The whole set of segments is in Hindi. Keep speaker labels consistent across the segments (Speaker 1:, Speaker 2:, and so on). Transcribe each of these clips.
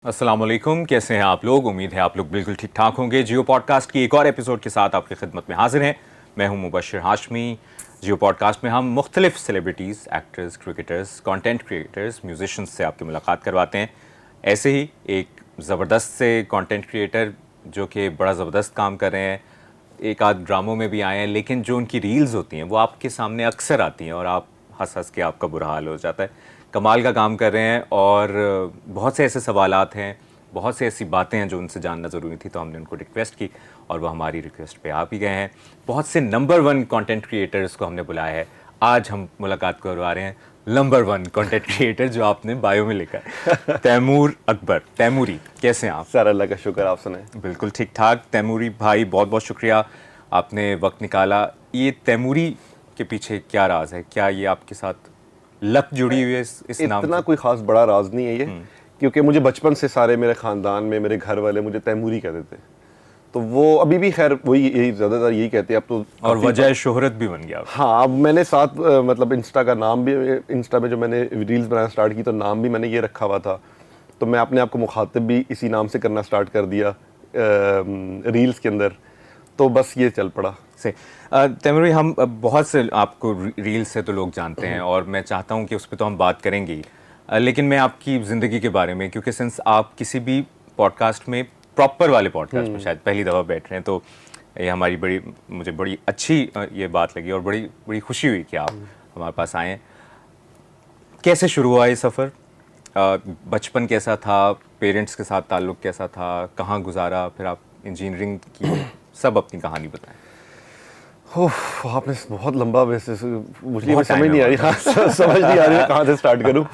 Speaker 1: अस्सलाम वालेकुम, कैसे हैं आप लोग। उम्मीद है आप लोग बिल्कुल ठीक ठाक होंगे। जियो पॉडकास्ट की एक और एपिसोड के साथ आपकी खिदमत में हाजिर हैं। मैं हूं मुबशिर हाशमी। जियो पॉडकास्ट में हम मुख्तलिफ celebrities, actors, cricketers, content creators, musicians से आपकी मुलाकात करवाते हैं। ऐसे ही एक ज़बरदस्त से कंटेंट क्रिएटर जो कि बड़ा ज़बरदस्त काम कर रहे हैं, एक आध ड्रामों में भी आए हैं, लेकिन जो उनकी रील्स होती हैं वो आपके सामने अक्सर आती हैं और आप हंस हंस के आपका बुरा हाल हो जाता है। कमाल का काम कर रहे हैं और बहुत से ऐसे सवालात हैं, बहुत से ऐसी बातें हैं जो उनसे जानना ज़रूरी थी, तो हमने उनको रिक्वेस्ट की और वो हमारी रिक्वेस्ट पे आ भी गए हैं। बहुत से नंबर 1 कंटेंट क्रिएटर्स को हमने बुलाया है। आज हम मुलाकात करवा रहे हैं नंबर 1 कंटेंट क्रिएटर जो आपने बायो में लिखा है, तैमूर अकबर। तैमूरी, कैसे हैं आप?
Speaker 2: सर अल्लाह का शुक्र, आप सुनाएं।
Speaker 1: बिल्कुल ठीक ठाक। तैमूरी भाई, बहुत बहुत शुक्रिया, आपने वक्त निकाला। ये तैमूरी के पीछे क्या राज है? क्या ये आपके साथ लक जुड़ी हुई है इस नाम
Speaker 2: इतना
Speaker 1: से?
Speaker 2: कोई ख़ास बड़ा राज नहीं है ये, क्योंकि मुझे बचपन से सारे मेरे ख़ानदान में मेरे घर वाले मुझे तैमूरी कहते थे, तो वो अभी भी खैर वही यही ज़्यादातर यही कहते हैं अब तो।
Speaker 1: और वजह शोहरत भी बन गया।
Speaker 2: हाँ, अब मैंने साथ मतलब इंस्टा का नाम भी, इंस्टा में जो मैंने रील्स बनाना स्टार्ट की तो नाम भी मैंने ये रखा हुआ था, तो मैं अपने आप को मुखातिब भी इसी नाम से करना स्टार्ट कर दिया रील्स के अंदर, तो बस ये चल पड़ा
Speaker 1: से। तैमूरी, हम बहुत से आपको रील से तो लोग जानते हैं और मैं चाहता हूं कि उस पर तो हम बात करेंगे ही, लेकिन मैं आपकी ज़िंदगी के बारे में, क्योंकि सिंस आप किसी भी पॉडकास्ट में, प्रॉपर वाले पॉडकास्ट में शायद पहली दफ़ा बैठ रहे हैं, तो ये हमारी मुझे बड़ी अच्छी ये बात लगी और बड़ी बड़ी खुशी हुई कि आप हमारे पास आए हैं। कैसे शुरू हुआ ये सफ़र? बचपन कैसा था? पेरेंट्स के साथ ताल्लुक़ कैसा था? कहाँ गुजारा? फिर आप इंजीनियरिंग की, सब अपनी कहानी बताएं।
Speaker 2: आपने बहुत लंबा वैसे मुझे समझ नहीं आ रही, हाँ समझ नहीं आ रही कहाँ से स्टार्ट करूँ।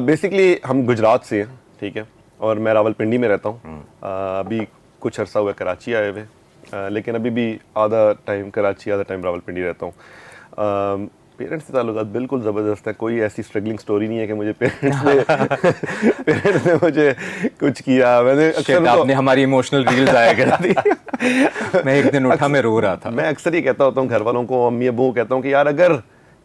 Speaker 2: बेसिकली हम गुजरात से हैं, ठीक है, और मैं रावलपिंडी में रहता हूँ। अभी कुछ अरसा हुआ कराची आए हुए, लेकिन अभी भी आधा टाइम कराची आधा टाइम रावलपिंडी रहता हूँ। पेरेंट्स से ताल्लुकात बिल्कुल ज़बरदस्त है, कोई ऐसी स्ट्रगलिंग स्टोरी नहीं है कि मुझे पेरेंट्स ने मुझे कुछ किया। मैंने अक्सर
Speaker 1: आपने हमारी इमोशनल रील्स आया कर दी। मैं एक दिन उठा, मैं रो रहा था।
Speaker 2: मैं अक्सर ये कहता होता हूँ घर वालों को, अम्मी अब्बू को कहता हूँ कि यार अगर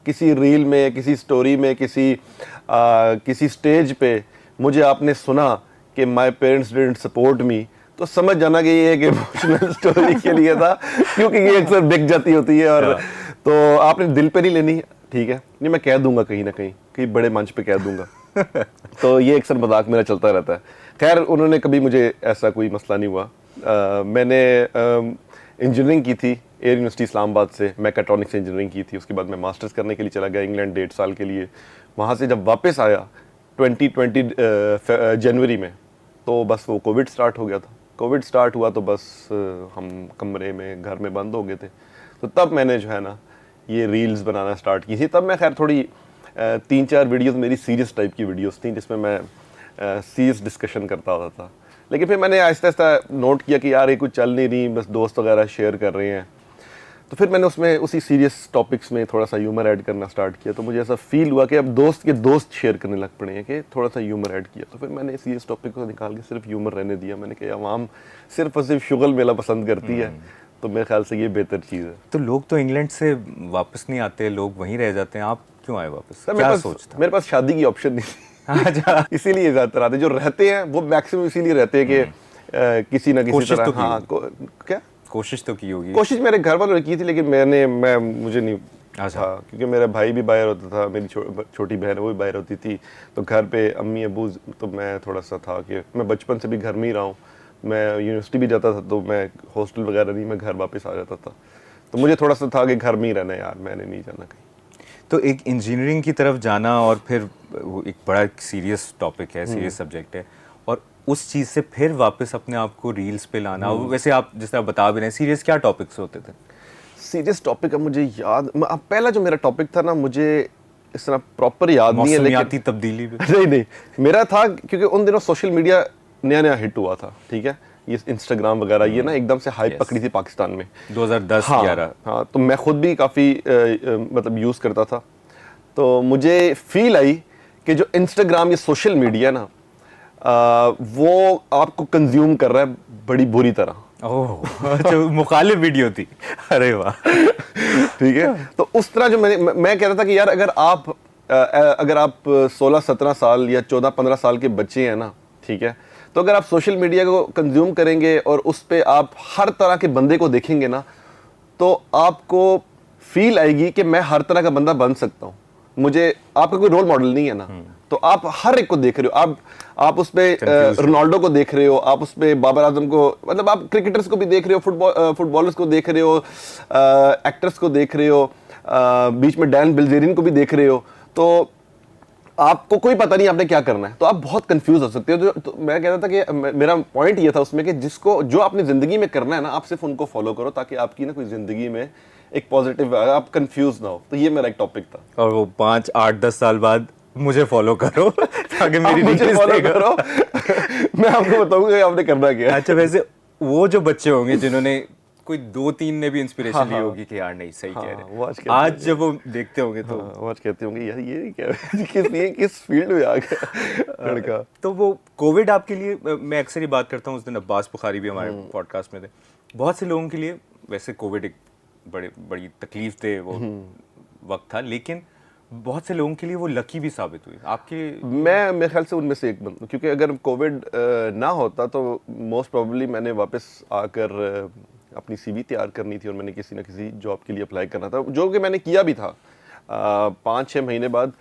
Speaker 2: किसी रील में, किसी स्टोरी में, किसी स्टेज पे मुझे आपने सुना कि my parents didn't support me, तो समझ जाना कि ये एक इमोशनल स्टोरी के लिए था, क्योंकि ये अक्सर बिक जाती होती है। और तो आपने दिल पे नहीं लेनी, ठीक है, ये मैं कह दूंगा कहीं ना कहीं बड़े मंच पे कह दूंगा। तो ये अक्सर मजाक मेरा चलता रहता है। खैर, उन्होंने कभी मुझे ऐसा कोई मसला नहीं हुआ। मैंने इंजीनियरिंग की थी एयर यूनिवर्सिटी इस्लामाबाद से, मैकाट्रॉनिक्स से इंजीनियरिंग की थी। उसके बाद मैं मास्टर्स करने के लिए चला गया इंग्लैंड 1.5 साल के लिए। वहाँ से जब वापस आया 2020 जनवरी में, तो बस वो कोविड स्टार्ट हो गया था। कोविड स्टार्ट हुआ तो बस हम कमरे में, घर में बंद हो गए थे। तो तब मैंने जो है ना ये रील्स बनाना स्टार्ट की थी। तब मैं खैर थोड़ी 3-4 वीडियोस मेरी सीरियस टाइप की वीडियोस थी, जिसमें मैं सीरियस डिस्कशन करता होता था। लेकिन फिर मैंने आहिस्ता आहिस्ता नोट किया कि यार ये कुछ चल नहीं रही, बस दोस्त वगैरह शेयर कर रहे हैं, तो फिर मैंने उसमें उसी सीरियस टॉपिक्स में थोड़ा सा ह्यूमर ऐड करना स्टार्ट किया। तो मुझे ऐसा फील हुआ कि अब दोस्त के दोस्त शेयर करने लग पड़े हैं कि थोड़ा सा ह्यूमर ऐड किया। तो फिर मैंने सीरियस टॉपिक को निकाल के सिर्फ ह्यूमर रहने दिया। मैंने कहा आवाम सिर्फ और सिर्फ शुगल मेला पसंद करती है, तो मेरे ख्याल से ये बेहतर चीज़ है।
Speaker 1: तो लोग तो इंग्लैंड से वापस नहीं आते, लोग वहीं रह जाते हैं, आप क्यों आए वापस? क्या सोचता?
Speaker 2: मेरे पास शादी की ऑप्शन नहीं थी। इसीलिए ज़्यादातर आते, जो रहते हैं वो मैक्सिमम इसीलिए रहते हैं कि किसी ना किसी तरह, हाँ क्या
Speaker 1: कोशिश तो की होगी।
Speaker 2: कोशिश मेरे घर वालों ने की थी, लेकिन मुझे नहीं था, क्योंकि मेरा भाई भी बाहर होता था, मेरी छोटी बहन वो भी बाहर होती थी, तो घर पे अम्मी अबू, तो मैं थोड़ा सा था कि मैं बचपन से भी घर में ही रहा हूँ। मैं यूनिवर्सिटी भी जाता था तो मैं हॉस्टल वगैरह नहीं, मैं घर वापस आ जाता था। तो मुझे थोड़ा सा था कि घर में ही रहना यार, मैंने नहीं जाना कहीं।
Speaker 1: तो एक इंजीनियरिंग की तरफ जाना और फिर एक बड़ा सीरियस टॉपिक है, सीरियस सब्जेक्ट है, और उस चीज़ से फिर वापस अपने आप को रील्स पे लाना। वैसे आप जिस तरह बता भी रहे हैं, सीरियस क्या टॉपिक्स होते थे?
Speaker 2: सीरियस टॉपिक अब मुझे याद, पहला जो मेरा टॉपिक था ना, मुझे इस तरह प्रॉपर याद नहीं है,
Speaker 1: लेकिन तब्दीली
Speaker 2: नहीं मेरा था, क्योंकि उन दिनों सोशल मीडिया नया नया हिट हुआ था, ठीक है, ये इंस्टाग्राम वगैरह ये ना एकदम से हाइप पकड़ी थी पाकिस्तान में
Speaker 1: 2010-11।
Speaker 2: हाँ, तो मैं खुद भी काफ़ी मतलब यूज़ करता था। तो मुझे फील आई कि जो इंस्टाग्राम, ये सोशल मीडिया ना, वो आपको कंज्यूम कर रहा है बड़ी बुरी तरह।
Speaker 1: ओह, अच्छा, मुखालिफ वीडियो थी। अरे वाह।
Speaker 2: ठीक है, तो उस तरह जो मैं कह रहा था कि यार अगर आप 16-17 साल या 14-15 साल के बच्चे हैं ना, ठीक है, तो अगर आप सोशल मीडिया को कंज्यूम करेंगे और उस पर आप हर तरह के बंदे को देखेंगे ना, तो आपको फील आएगी कि मैं हर तरह का बंदा बन सकता हूँ, मुझे आपका कोई रोल मॉडल नहीं है ना। तो आप हर एक को देख रहे हो, आप उस पे रोनाल्डो को देख रहे हो, आप उस पे बाबर आजम को, मतलब आप क्रिकेटर्स को भी देख रहे हो, फुटबॉलर्स को देख रहे हो, एक्टर्स को देख रहे हो, बीच में डैन बिल्जेरियन को भी देख रहे हो। तो आपको कोई पता नहीं आपने क्या करना है, तो आप बहुत कंफ्यूज हो सकते हो। तो मैं कहता था कि मेरा पॉइंट ये था उसमें कि जिसको जो अपनी जिंदगी में करना है ना, आप सिर्फ उनको फॉलो करो, ताकि आपकी ना कोई जिंदगी में एक पॉजिटिव, आप कंफ्यूज ना हो। तो ये मेरा एक टॉपिक था।
Speaker 1: और वो 5, 8, 10 साल बाद मुझे फॉलो करो ताकि मेरी
Speaker 2: मुझे फॉलो करो मैं आपको बताऊंगा आपने करना क्या।
Speaker 1: अच्छा, वैसे वो जो बच्चे होंगे जिन्होंने कोई 2-3 ने भी इंस्पिरेशन ली होगी कि यार नहीं सही कह रहे
Speaker 2: वो
Speaker 1: हैं, आज जब वो देखते होंगे तो
Speaker 2: वो आज कहते होंगे यार ये क्या किस फील्ड में आ गया लड़का।
Speaker 1: तो वो कोविड आपके लिए, मैं अक्सर ये बात करता हूँ, उस दिन अब्बास बुखारी भी हमारे पॉडकास्ट में थे, बहुत से लोगों के लिए वैसे कोविड एक बड़ी तकलीफ दे वो वक्त था, लेकिन बहुत से लोगों के लिए वो लकी भी साबित हुई। आपके
Speaker 2: मैं मेरे ख्याल से उनमें से एक बंदा, क्योंकि अगर कोविड ना होता तो मोस्ट प्रोबेबली मैंने वापस आकर अपनी सीवी तैयार करनी थी और मैंने किसी ना किसी जॉब के लिए अप्लाई करना था, जो कि मैंने किया भी था। 5-6 महीने बाद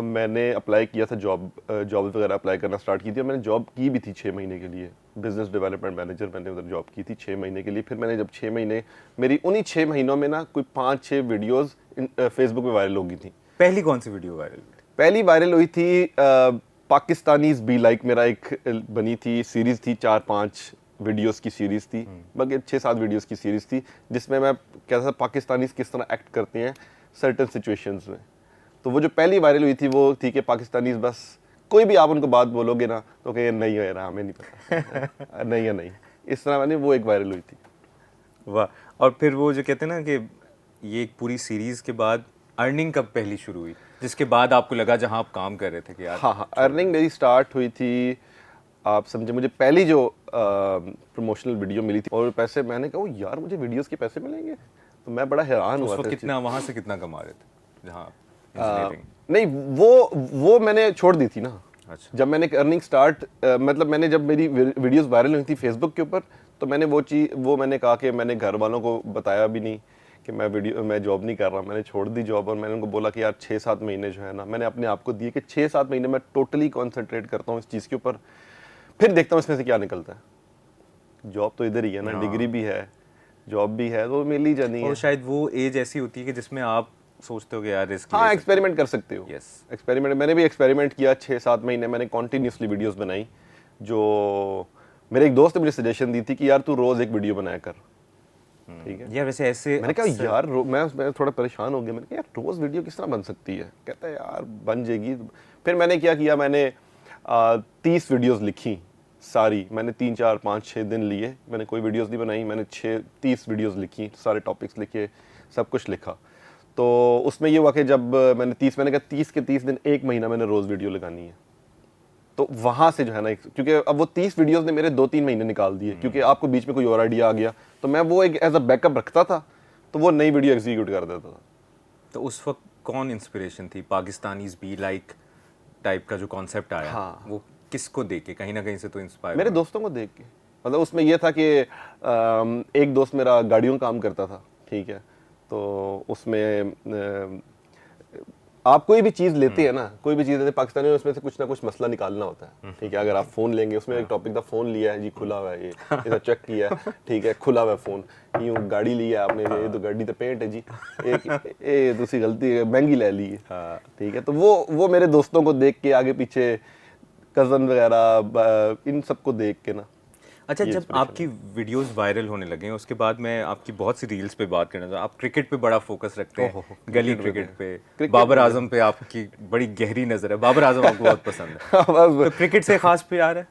Speaker 2: मैंने अप्लाई किया था, जॉब वगैरह अप्लाई करना स्टार्ट की थी, और मैंने जॉब की भी थी 6 महीने के लिए, बिजनेस डेवलपमेंट मैनेजर मैंने उधर जॉब की थी 6 महीने के लिए। फिर मैंने जब 6 महीने, मेरी उन्हीं 6 महीनों में ना कोई 5-6 वीडियोज़ फेसबुक पे वायरल हो गई थी।
Speaker 1: पहली कौन सी वीडियो वायरल हुई?
Speaker 2: पहली वायरल हुई थी पाकिस्तानीज बी लाइक, मेरा एक बनी थी सीरीज़ थी, 4-5 वीडियोस की सीरीज़ थी, बल्कि 6-7 वीडियोस की सीरीज़ थी, जिसमें मैं कहता था पाकिस्तानीज किस तरह एक्ट करते हैं सर्टेन सिचुएशंस में। तो वो जो पहली वायरल हुई थी वो थी कि पाकिस्तानीज बस कोई भी आप उनको बात बोलोगे ना तो कहेंगे नहीं है रहा, हमें नहीं पता नहीं है नहीं, इस तरह मैंने वो एक वायरल हुई थी।
Speaker 1: वाह। और फिर वो जो कहते हैं ना कि ये एक पूरी सीरीज़ के बाद अर्निंग कब पहली शुरू हुई, जिसके बाद आपको लगा जहां आप काम कर रहे थे कि यार
Speaker 2: हाँ, अर्निंग मेरी स्टार्ट हुई थी, आप समझे, मुझे पहली जो प्रमोशनल वीडियो मिली थी और पैसे, मैंने कहा यार मुझे वीडियोस के पैसे मिलेंगे, तो मैं बड़ा हैरान हुआ था।
Speaker 1: कितना वहां से कितना कमा रहे थे जहाँ
Speaker 2: नहीं, वो मैंने छोड़ दी थी ना।
Speaker 1: अच्छा।
Speaker 2: जब मैंने अर्निंग स्टार्ट, मतलब मैंने जब मेरी वीडियोस वायरल हुई थी फेसबुक के ऊपर, तो मैंने वो मैंने कहा कि मैंने घर वालों को बताया भी नहीं कि मैं जॉब नहीं कर रहा, मैंने छोड़ दी जॉब। और मैंने उनको बोला कि यार 6-7 महीने जो है ना, मैंने अपने आप को दिए कि 6-7 महीने मैं टोटली कॉन्सेंट्रेट करता हूँ इस चीज़ के ऊपर, फिर देखता हूँ इसमें से क्या निकलता है। जॉब तो इधर ही है ना, डिग्री भी है, जॉब भी है, तो मिल ही जानी है।
Speaker 1: और शायद वो एज ऐसी होती है कि जिसमें आप सोचते हो कि यार रिस्क,
Speaker 2: हाँ, एक्सपेरिमेंट कर सकते हो।
Speaker 1: यस,
Speaker 2: एक्सपेरिमेंट, मैंने भी एक्सपेरिमेंट किया 6-7 महीने, मैंने कॉन्टीन्यूसली वीडियोस बनाई। जो मेरे एक दोस्त ने मुझे सजेशन दी थी कि यार तू रोज एक वीडियो बनाया कर, ठीक है।
Speaker 1: या वैसे ऐसे
Speaker 2: मैंने कहा यार मैं थोड़ा परेशान हो गया, मैंने कहा यार रोज वीडियो किस तरह बन सकती है, कहता है यार बन जाएगी। फिर मैंने क्या किया, मैंने 30 वीडियोस लिखी सारी, मैंने 3-4-5-6 दिन लिए, मैंने कोई वीडियोस नहीं बनाई, मैंने 30 वीडियोस लिखी, सारे टॉपिक्स लिखे, सब कुछ लिखा। तो उसमें ये हुआ कि जब मैंने कहा 30 के 30 दिन, 1 महीना मैंने रोज़ वीडियो लगानी है। तो वहाँ से जो है ना, क्योंकि अब वो 30 वीडियोस ने मेरे 2-3 महीने निकाल दिए, क्योंकि आपको बीच में कोई और आइडिया आ गया, तो मैं वो एक एज अ बैकअप रखता था, तो वो नई वीडियो एग्जीक्यूट कर देता था।
Speaker 1: तो उस वक्त कौन इंस्पिरेशन थी? पाकिस्तानीज बी लाइक टाइप का जो कॉन्सेप्ट आया,
Speaker 2: हाँ,
Speaker 1: वो किसको देख के? कहीं ना कहीं से तो इंस्पायर
Speaker 2: मेरे दोस्तों को देख के। मतलब उसमें यह था कि एक दोस्त मेरा गाड़ियों काम करता था, ठीक है, तो उसमें आप कोई भी चीज़ लेते हैं ना, कोई भी चीज़ लेते हैं पाकिस्तानी में, उसमें से कुछ ना कुछ मसला निकालना होता है, ठीक है। अगर आप फ़ोन लेंगे, उसमें एक टॉपिक था, फ़ोन लिया है जी खुला हुआ है, ये चेक किया है, ठीक है, खुला हुआ है फ़ोन। यूँ गाड़ी ली है आपने, ये तो गाड़ी तो पेंट है जी, ये दूसरी गलती है, महंगी ले ली है, ठीक है। तो वो मेरे दोस्तों को देख के, आगे पीछे कज़न वगैरह, इन सबको देख के ना।
Speaker 1: अच्छा, जब आपकी वीडियोस वायरल होने लगे, उसके बाद मैं आपकी बहुत सी रील्स पे बात करना चाहूँ। आप क्रिकेट पे बड़ा फोकस रखते हैं, गली क्रिकेट पे, बाबर आजम पे आपकी बड़ी गहरी नज़र है, बाबर आजम आपको बहुत पसंद है। तो क्रिकेट से खास प्यार है?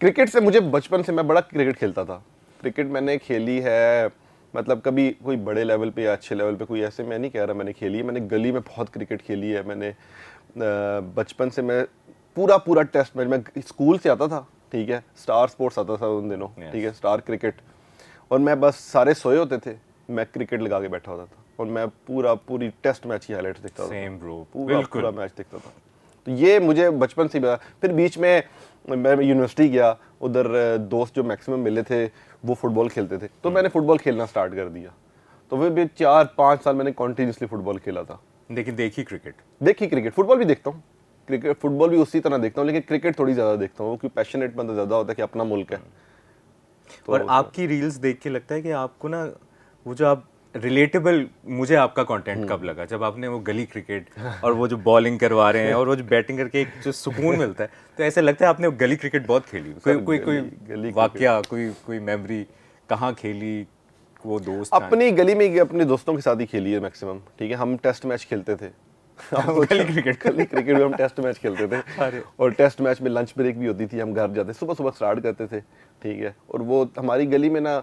Speaker 2: क्रिकेट से मुझे बचपन से, मैं बड़ा क्रिकेट खेलता था। क्रिकेट मैंने खेली है, मतलब कभी कोई बड़े लेवल पे या अच्छे लेवल पे कोई ऐसे मैं नहीं कह रहा मैंने खेली है, मैंने गली में बहुत क्रिकेट खेली है। मैंने बचपन से मैं पूरा टेस्ट मैच, मैं स्कूल से आता था, ठीक है, स्टार स्पोर्ट्स आता था उन दिनों, ठीक है, स्टार क्रिकेट, और मैं बस सारे सोए होते थे, मैं क्रिकेट लगा के बैठा होता था और मैं पूरी टेस्ट मैच की हाइलाइट्स देखता था।
Speaker 1: सेम ब्रो,
Speaker 2: पूरा मैच देखता था। तो ये मुझे बचपन से ही पता। फिर बीच में मैं यूनिवर्सिटी गया, उधर दोस्त जो मैक्सिमम मिले थे वो फुटबॉल खेलते थे, तो मैंने फुटबॉल खेलना स्टार्ट कर दिया। तो फिर भी 4-5 साल मैंने कॉन्टीन्यूसली फुटबॉल खेला था।
Speaker 1: लेकिन देखी क्रिकेट,
Speaker 2: फुटबॉल भी देखता हूँ, क्रिकेट फुटबॉल भी उसी तरह देखता हूँ, लेकिन क्रिकेट थोड़ी ज़्यादा देखता हूँ क्योंकि पैशनेट बंदा ज़्यादा होता है कि अपना मुल्क है।
Speaker 1: तो और आपकी रील्स देख के लगता है कि आपको ना वो जो आप रिलेटेबल, मुझे आपका कंटेंट कब लगा जब आपने वो गली क्रिकेट और वो जो बॉलिंग करवा रहे हैं और वो जो बैटिंग करके एक जो सुकून मिलता है, तो ऐसा लगता है आपने गली क्रिकेट बहुत खेली। कोई वाकया, कोई मेमोरी, कहाँ खेली, वो दोस्त
Speaker 2: अपनी गली में अपने दोस्तों के साथ ही खेली है मैक्सिमम। ठीक है, हम टेस्ट मैच खेलते थे गली क्रिकेट में हम टेस्ट मैच खेलते थे और टेस्ट मैच में लंच ब्रेक भी होती थी, हम घर जाते सुबह सुबह स्टार्ट करते थे। ठीक है, और वो हमारी गली में ना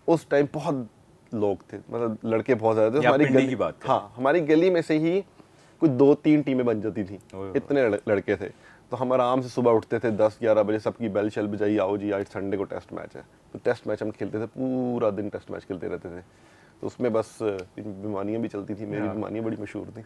Speaker 2: उस टाइम बहुत लोग थे, मतलब लड़के बहुत ज़्यादा थे हमारी गली की बात। हाँ, हमारी गली में से ही कुछ 2-3 टीमें बन जाती थी, इतने लड़के थे। तो हम आराम से सुबह उठते थे 10-11 बजे, सबकी बेल शल बजाई, आओ जी आज संडे को टेस्ट मैच है। तो टेस्ट मैच हम खेलते थे, पूरा दिन टेस्ट मैच खेलते रहते थे। तो उसमें बस बीमारियां भी चलती थी, मेरी बीमारियां बड़ी मशहूर थी।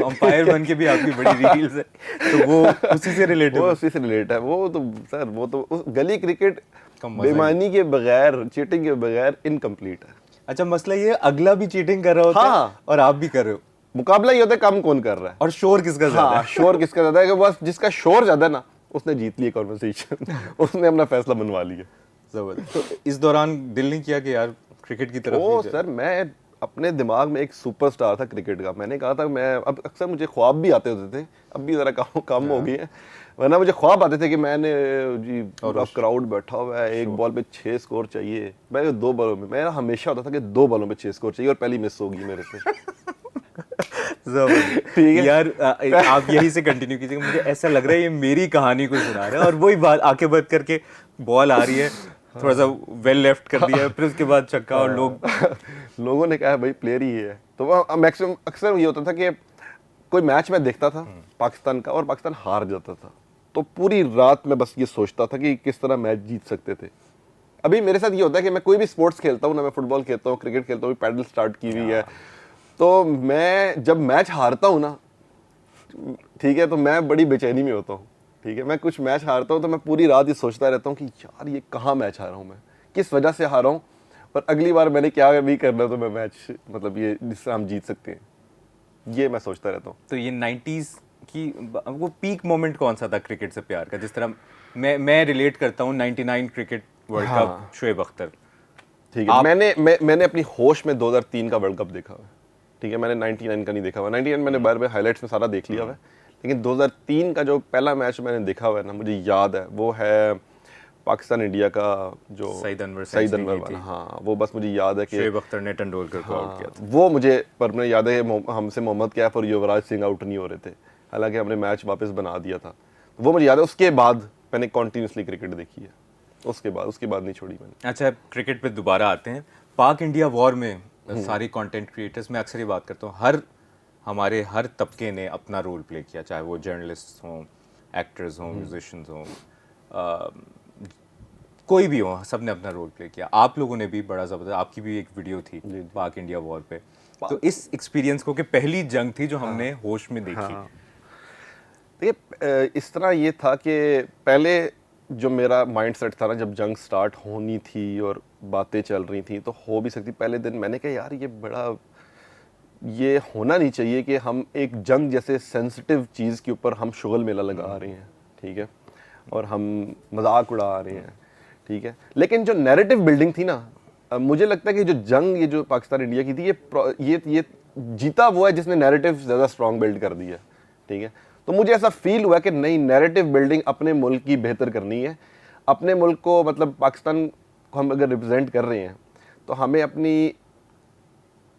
Speaker 1: अंपायर बन के भी आपकी बड़ी रील्स है, तो वो उसी से रिलेट
Speaker 2: है। वो तो सर वो तो उस गली क्रिकेट बेईमानी के बगैर, चीटिंग के बगैर इनकम्प्लीट है।
Speaker 1: अच्छा, मसला ये अगला भी चीटिंग कर रहा होता है और आप भी कर रहे हो,
Speaker 2: मुकाबला ये होता है कम कौन कर रहा है
Speaker 1: और शोर किसका ज्यादा है।
Speaker 2: शोर किसका ज्यादा है कि बस जिसका शोर ज्यादा ना उसने जीत लिया कॉन्वर्सेशन उसने अपना फैसला मनवा लिया।
Speaker 1: जबरदस्त। तो इस दौरान दिल नहीं किया कि यार क्रिकेट की तरफ?
Speaker 2: सर मैं अपने दिमाग में एक सुपरस्टार था क्रिकेट का। मैंने कहा था मैं, अब अक्सर मुझे ख्वाब भी आते होते थे, अब भी ज़रा कम हो गई है, वरना मुझे ख्वाब आते थे कि मैंने जी पूरा क्राउड बैठा हुआ है, एक बॉल पे 6 स्कोर चाहिए, मैं 2 बॉलों में, मेरा हमेशा होता था कि 2 बॉलों पे 6 स्कोर चाहिए और पहली मिस होगी मेरे से।
Speaker 1: ठीक है यार, आप यही से कंटिन्यू कीजिएगा। मुझे ऐसा लग रहा है ये मेरी कहानी को सुना रहे हैं और वही बात, आंखें बंद करके बॉल आ रही है, थोड़ा सा वेल लेफ्ट कर दिया है, फिर उसके बाद छक्का, और
Speaker 2: लोगों ने कहा भाई प्लेयर ही है। तो वो मैक्सिमम अक्सर ये होता था कि कोई मैच मैं देखता था पाकिस्तान का और पाकिस्तान हार जाता था, तो पूरी रात में बस ये सोचता था कि किस तरह मैच जीत सकते थे। अभी मेरे साथ ये होता है कि मैं कोई भी स्पोर्ट्स खेलता हूँ ना, मैं फुटबॉल खेलता हूँ, क्रिकेट खेलता हूँ, पैडल स्टार्ट की हुई है, तो मैं जब मैच हारता हूँ ना, ठीक है, तो मैं बड़ी बेचैनी में होता हूँ। ठीक है, मैं कुछ मैच हारता हूँ तो मैं पूरी रात ये सोचता रहता हूँ कि यार ये कहाँ मैच हारा हूँ, मैं किस वजह से हारा हूँ, और अगली बार मैंने क्या नहीं करना तो मैं मैच, मतलब ये जिससे हम जीत सकते हैं, ये मैं सोचता रहता हूँ।
Speaker 1: तो ये 90s की वो पीक मोमेंट कौन सा था क्रिकेट से प्यार का, जिस तरह मैं रिलेट करता हूँ 99 cricket world cup, Shoaib Akhtar.
Speaker 2: ठीक है, मैंने अपनी होश में 2003 का वर्ल्ड कप देखा हुआ है। ठीक है, मैंने 99 का नहीं देखा हुआ। 99 मैंने बार बार हाइलाइट्स में सारा देख लिया हुआ है, लेकिन 2003 का जो पहला मैच मैंने देखा हुआ है ना, मुझे याद है, वो है पाकिस्तान इंडिया का जो
Speaker 1: सईद अनवर
Speaker 2: वाला। हाँ, वो बस मुझे याद है कि
Speaker 1: शोएब अख्तर ने तेंदुलकर को आउट किया था।
Speaker 2: वो मुझे, पर मुझे याद है कि हमसे मोहम्मद कैफ और युवराज सिंह आउट नहीं हो रहे थे, हालांकि हमने मैच वापस बना दिया था। वो मुझे याद है। उसके बाद मैंने कॉन्टीन्यूसली क्रिकेट देखी है, उसके बाद नहीं छोड़ी मैंने।
Speaker 1: अच्छा, क्रिकेट पे दोबारा आते हैं। पाक इंडिया वॉर में सारे कंटेंट क्रिएटर्स, मैं अक्सर ये बात करता हूँ, हमारे हर तबके ने अपना रोल प्ले किया, चाहे वो जर्नलिस्ट हों, एक्टर्स हों, म्यूजिशियंस हों, कोई भी हो, सब ने अपना रोल प्ले किया। आप लोगों ने भी बड़ा ज़बरदस्त, आपकी भी एक वीडियो थी पाक इंडिया वॉर पे, तो इस एक्सपीरियंस को, कि पहली जंग थी जो हमने होश में देखी।
Speaker 2: देखिए, इस तरह ये था कि पहले जो मेरा माइंड सेट था ना, जब जंग स्टार्ट होनी थी और बातें चल रही थी, तो हो भी सकती, पहले दिन मैंने कहा यार ये होना नहीं चाहिए कि हम एक जंग जैसे सेंसिटिव चीज़ के ऊपर हम शुगल मेला लगा रहे हैं, ठीक है, और हम मजाक उड़ा रहे हैं, ठीक है। लेकिन जो नैरेटिव बिल्डिंग थी ना, मुझे लगता है कि जो जंग ये जो पाकिस्तान इंडिया की थी, ये जीता वो है जिसने नैरेटिव ज़्यादा स्ट्रॉन्ग बिल्ड कर दिया, ठीक है। तो मुझे ऐसा फील हुआ कि नहीं, नैरेटिव बिल्डिंग अपने मुल्क की बेहतर करनी है। अपने मुल्क को, मतलब पाकिस्तान को हम अगर रिप्रेजेंट कर रहे हैं, तो हमें अपनी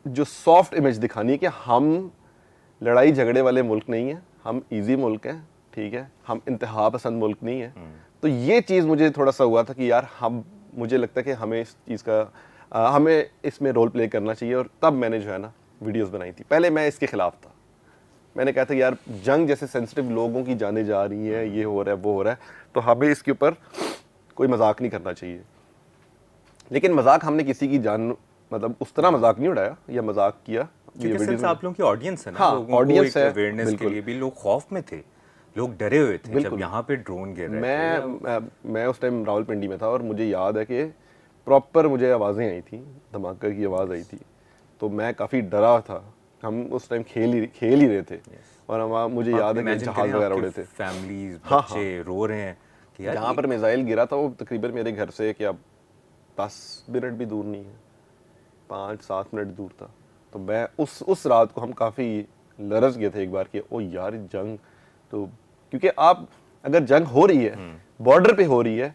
Speaker 2: जो सॉफ्ट इमेज दिखानी है कि हम लड़ाई झगड़े वाले मुल्क नहीं है, हम इजी मुल्क हैं, ठीक है, हम इंतहा पसंद मुल्क नहीं है। तो ये चीज़ मुझे थोड़ा सा हुआ था कि यार मुझे लगता है कि हमें इस चीज़ का हमें इसमें रोल प्ले करना चाहिए, और तब मैंने जो है ना वीडियोस बनाई थी। पहले मैं इसके खिलाफ था, मैंने कहा था कि यार जंग जैसे सेंसिटिव, लोगों की जाने जा रही है, ये हो रहा है, वो हो रहा है, तो हमें इसके ऊपर कोई मजाक नहीं करना चाहिए। लेकिन मजाक हमने किसी की जान, मतलब उस तरह मजाक नहीं उड़ाया या मजाक किया,
Speaker 1: क्योंकि सिर्फ आप लोगों की ऑडियंस है ना,
Speaker 2: हाँ,
Speaker 1: लोगों
Speaker 2: ऑडियंस
Speaker 1: को
Speaker 2: है,
Speaker 1: अवेयरनेस के लिए भी लोग खौफ में थे, लोग डरे हुए थे जब यहाँ पे ड्रोन गिर रहे थे।
Speaker 2: मैं उस टाइम रावलपिंडी में था और मुझे याद है कि प्रॉपर मुझे आवाज़ें आई थी, धमाके की आवाज़ आई थी, तो मैं काफ़ी डरा था। हम उस टाइम खेल ही रहे थे और हम मुझे याद है कि जहाज़ वगैरह उड़े थे,
Speaker 1: फैमिलीज बच्चे रो रहे हैं कि यार
Speaker 2: जहाँ पर मिसाइल गिरा था वो तकरीबन मेरे घर से क्या 10 मिनट भी दूर नहीं है, 5-7 मिनट दूर था। तो मैं उस रात को हम काफ़ी लरस गए थे एक बार कि ओ यार जंग, तो क्योंकि आप अगर जंग हो रही है बॉर्डर पे हो रही है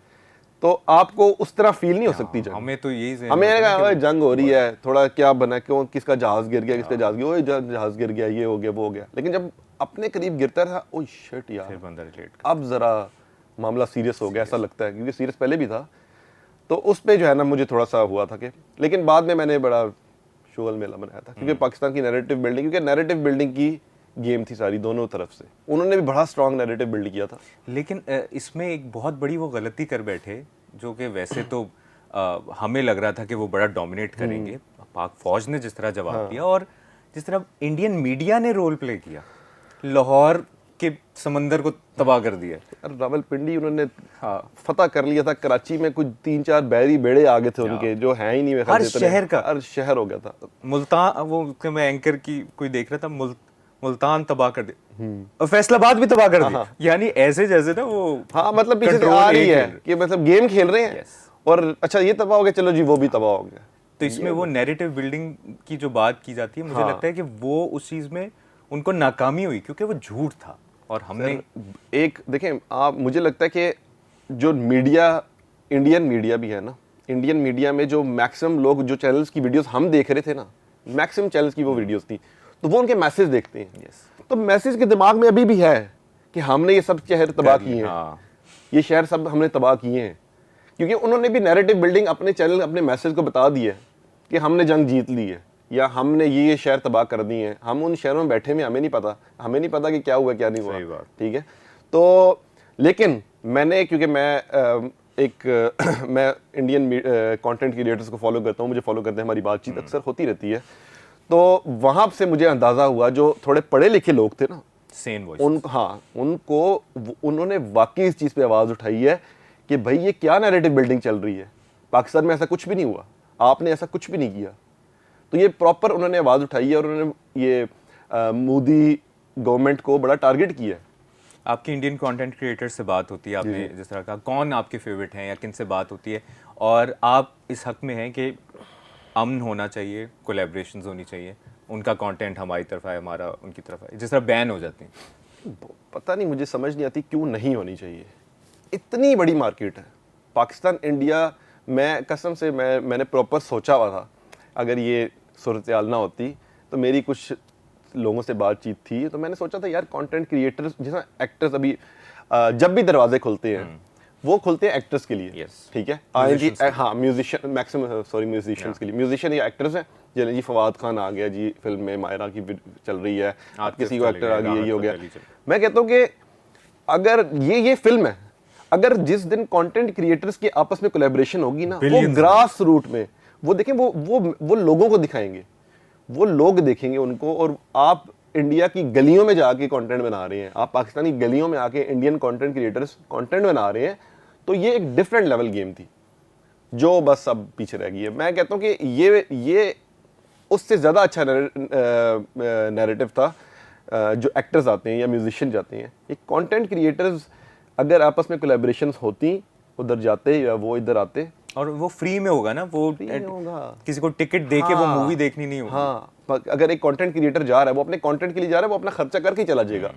Speaker 2: तो आपको उस तरह फील नहीं हो सकती जंग।
Speaker 1: हमें तो यही
Speaker 2: हमें कहा जंग हो रही है, थोड़ा क्या बना, क्यों किसका जहाज गिर गया, किसका जहाज गया, जहाज गिर गया, ये हो गया, वो हो गया। लेकिन जब अपने करीब गिरता था, ओ शिट यार, अब जरा मामला सीरियस हो गया ऐसा लगता है, क्योंकि सीरियस पहले भी था। तो उस पे जो है ना मुझे थोड़ा सा हुआ था कि, लेकिन बाद में मैंने बड़ा शोल मेला बनाया था, क्योंकि पाकिस्तान की नैरेटिव बिल्डिंग, क्योंकि नैरेटिव बिल्डिंग की गेम थी सारी दोनों तरफ से, उन्होंने भी बड़ा स्ट्रॉन्ग नैरेटिव बिल्ड किया था।
Speaker 1: लेकिन इसमें एक बहुत बड़ी वो गलती कर बैठे, जो कि वैसे तो हमें लग रहा था कि वो बड़ा डोमिनेट करेंगे, पाक फौज ने जिस तरह जवाब दिया और जिस तरह इंडियन मीडिया ने रोल प्ले किया, लाहौर के समंदर को तबाह कर दिया।
Speaker 2: रावलपिंडी उन्होंने फतह कर लिया था, कराची में कुछ 3-4 बहरी बेड़े आ गए थे उनके, जो है ही नहीं,
Speaker 1: हर शहर का,
Speaker 2: हर शहर हो गया था।
Speaker 1: मुल्तान, वो मैं एंकर की कोई देख रहा था, मुल्तान तबाह कर दिया और फैसलाबाद भी तबाह कर दिया। यानी ऐसे जैसे ना वो
Speaker 2: मतलब पीछे से आ रही है कि मतलब गेम खेल रहे हैं और अच्छा ये तबाह हो गया, चलो जी वो भी तबाह हो गया।
Speaker 1: तो इसमें वो नैरेटिव बिल्डिंग की जो बात की जाती है, मुझे लगता है कि वो उस चीज में उनको नाकामी हुई, क्योंकि वो झूठ था। और हमने
Speaker 2: एक देखें आप, मुझे लगता है कि जो मीडिया, इंडियन मीडिया भी है ना, इंडियन मीडिया में जो मैक्सिमम लोग, जो चैनल्स की वीडियोस हम देख रहे थे ना, मैक्सिमम चैनल्स की वो वीडियोस थी, तो वो उनके मैसेज देखते हैं। तो मैसेज के दिमाग में अभी भी है कि हमने ये सब शहर तबाह किए हैं, ये शहर सब हमने तबाह किए हैं, क्योंकि उन्होंने भी नैरेटिव बिल्डिंग अपने चैनल, अपने मैसेज को बता दी है कि हमने जंग जीत ली है या हमने ये शहर तबाह कर दिए हैं। हम उन शहरों में बैठे में हमें नहीं पता कि क्या हुआ क्या नहीं हुआ, ठीक है। तो लेकिन मैंने, क्योंकि मैं इंडियन कंटेंट क्रिएटर्स को फॉलो करता हूँ, मुझे फॉलो करते हैं, हमारी बातचीत अक्सर होती रहती है, तो वहाँ से मुझे अंदाज़ा हुआ जो थोड़े पढ़े लिखे लोग थे ना, उन्होंने वाकई इस चीज़ पे आवाज़ उठाई है कि भाई ये क्या नैरेटिव बिल्डिंग चल रही है, पाकिस्तान में ऐसा कुछ भी नहीं हुआ, आपने ऐसा कुछ भी नहीं किया। तो ये प्रॉपर उन्होंने आवाज़ उठाई है और उन्होंने ये मोदी गवर्नमेंट को बड़ा टारगेट किया है।
Speaker 1: आपकी इंडियन कंटेंट क्रिएटर से बात होती है, आपने जिस तरह का, कौन आपके फेवरेट हैं या किन से बात होती है, और आप इस हक में हैं कि अमन होना चाहिए, कोलैबोरेशंस होनी चाहिए, उनका कंटेंट हमारी तरफ है, हमारा उनकी तरफ है, जिस तरह बैन हो जाते हैं?
Speaker 2: पता नहीं, मुझे समझ नहीं आती क्यों नहीं होनी चाहिए। इतनी बड़ी मार्केट है पाकिस्तान, इंडिया। मैं कसम से मैंने प्रॉपर सोचा हुआ था, अगर ये सूरत हाल ना होती तो मेरी कुछ लोगों से बातचीत थी, तो मैंने सोचा था यार कंटेंट क्रिएटर्स, जैसा एक्टर्स अभी जब भी दरवाजे खुलते हैं वो खुलते हैं एक्टर्स के लिए, ठीक है। म्यूजिशियन, मैक्सिमम सॉरी म्यूजिशियंस के लिए, म्यूजिशियन या एक्टर्स हैं, जैसे जी फवाद खान आ गया जी, फिल्म में मायरा की चल रही है, किसी को एक्टर आ गया, ये हो गया। मैं कहता हूँ कि अगर ये फिल्म है, अगर जिस दिन कंटेंट क्रिएटर्स की आपस में कोलैबोरेशन होगी ना, वो ग्रास रूट में, वो देखें, वो लोगों को दिखाएंगे, वो लोग देखेंगे उनको, और आप इंडिया की गलियों में जाके कंटेंट बना रहे हैं, आप पाकिस्तानी गलियों में आके इंडियन कंटेंट क्रिएटर्स कंटेंट बना रहे हैं, तो ये एक डिफरेंट लेवल गेम थी जो बस अब पीछे रह गई है। मैं कहता हूँ कि ये उससे ज़्यादा अच्छा नैरेटिव था जो एक्टर्स आते हैं या म्यूजिशियन जाते हैं। ये कंटेंट क्रिएटर्स अगर आपस में कोलैबोरेशंस होती, उधर जाते या वो इधर आते,
Speaker 1: और वो फ्री में होगा ना, वो किसी को टिकट दे के वो मूवी देखनी नहीं होगी।
Speaker 2: अगर एक कंटेंट क्रिएटर जा रहा है, वो अपने कंटेंट के लिए जा रहा है, वो अपना खर्चा करके चला जाएगा।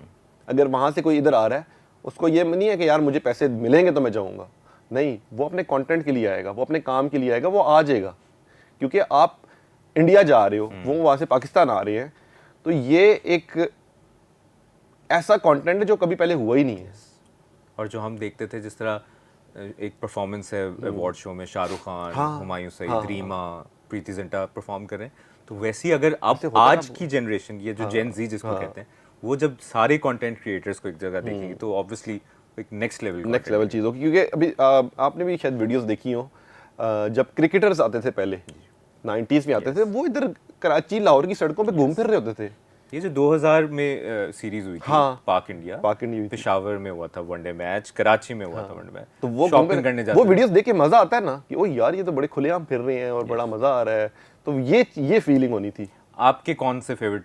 Speaker 2: अगर वहाँ से कोई इधर आ रहा है, उसको ये नहीं है कि यार मुझे पैसे मिलेंगे तो मैं जाऊँगा, नहीं, वो अपने कंटेंट के लिए आएगा, वो अपने काम के लिए आएगा, वो आ जाएगा, क्योंकि आप इंडिया जा रहे हो, वो वहाँ से पाकिस्तान आ रहे हैं। तो ये एक ऐसा कंटेंट है जो कभी पहले हुआ ही नहीं है।
Speaker 1: और जो हम देखते थे, जिस तरह एक परफॉर्मेंस है अवार्ड शो में, शाहरुख खान, हुमायूं सईद, रीमा, प्रीति जिंटा परफॉर्म कर रहे हैं, तो वैसी अगर आप आज की जनरेशन, ये जो जेन जी जिसको कहते हैं, वो जब सारे कंटेंट क्रिएटर्स को एक जगह देखेंगे, तो ऑब्वियसली एक नेक्स्ट लेवल
Speaker 2: चीज़ होगी। क्योंकि अभी आपने भी शायद वीडियोस देखी हो, जब क्रिकेटर्स आते थे पहले 90s में आते थे, वो इधर कराची, लाहौर की सड़कों पे घूम फिर रहे होते थे
Speaker 1: ये जो 2000 में सीरीज हुई थी,
Speaker 2: हाँ,
Speaker 1: पाक इंडिया
Speaker 2: हुई थी।
Speaker 1: पेशावर में हुआ था वनडे मैच, कराची में हुआ था वनडे मैच,
Speaker 2: तो वो
Speaker 1: शॉपिंग करने जाते
Speaker 2: वो वीडियोस देख के मजा आता है ना कि ओ यार ये तो बड़े खुलेआम फिर रहे हैं और बड़ा मजा आ रहा है, तो ये फीलिंग होनी थी।
Speaker 1: आपके कौन से फेवरेट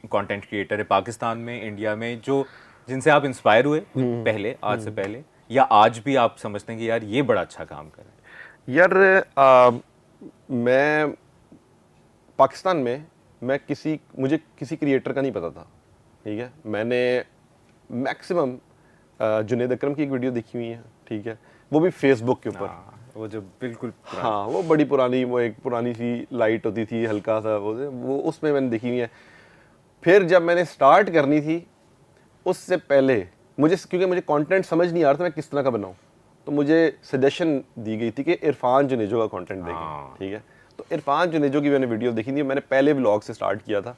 Speaker 1: कंटेंट क्रिएटर है पाकिस्तान में, इंडिया में, जो जिनसे आप इंस्पायर हुए पहले, आज से पहले, या आज भी आप समझते हैं कि यार ये बड़ा अच्छा काम कर रहे हैं?
Speaker 2: यार मैं पाकिस्तान में मुझे किसी क्रिएटर का नहीं पता था, ठीक है। मैंने मैक्सिमम जुनेद अकरम की एक वीडियो देखी हुई है, ठीक है, वो भी फेसबुक के ऊपर।
Speaker 1: वो जो बिल्कुल
Speaker 2: हाँ, वो बड़ी पुरानी, वो एक पुरानी सी लाइट होती थी, हल्का सा वो उसमें मैंने देखी हुई है। फिर जब मैंने स्टार्ट करनी थी उससे पहले क्योंकि मुझे कंटेंट समझ नहीं आ रहा था मैं किस तरह का बनाऊं, तो मुझे सजेशन दी गई थी कि इरफान जुनेजो का कंटेंट देखें, ठीक है। तो इरफान जुनेजो की मैंने वीडियो देखी थी, मैंने पहले व्लॉग से स्टार्ट किया था,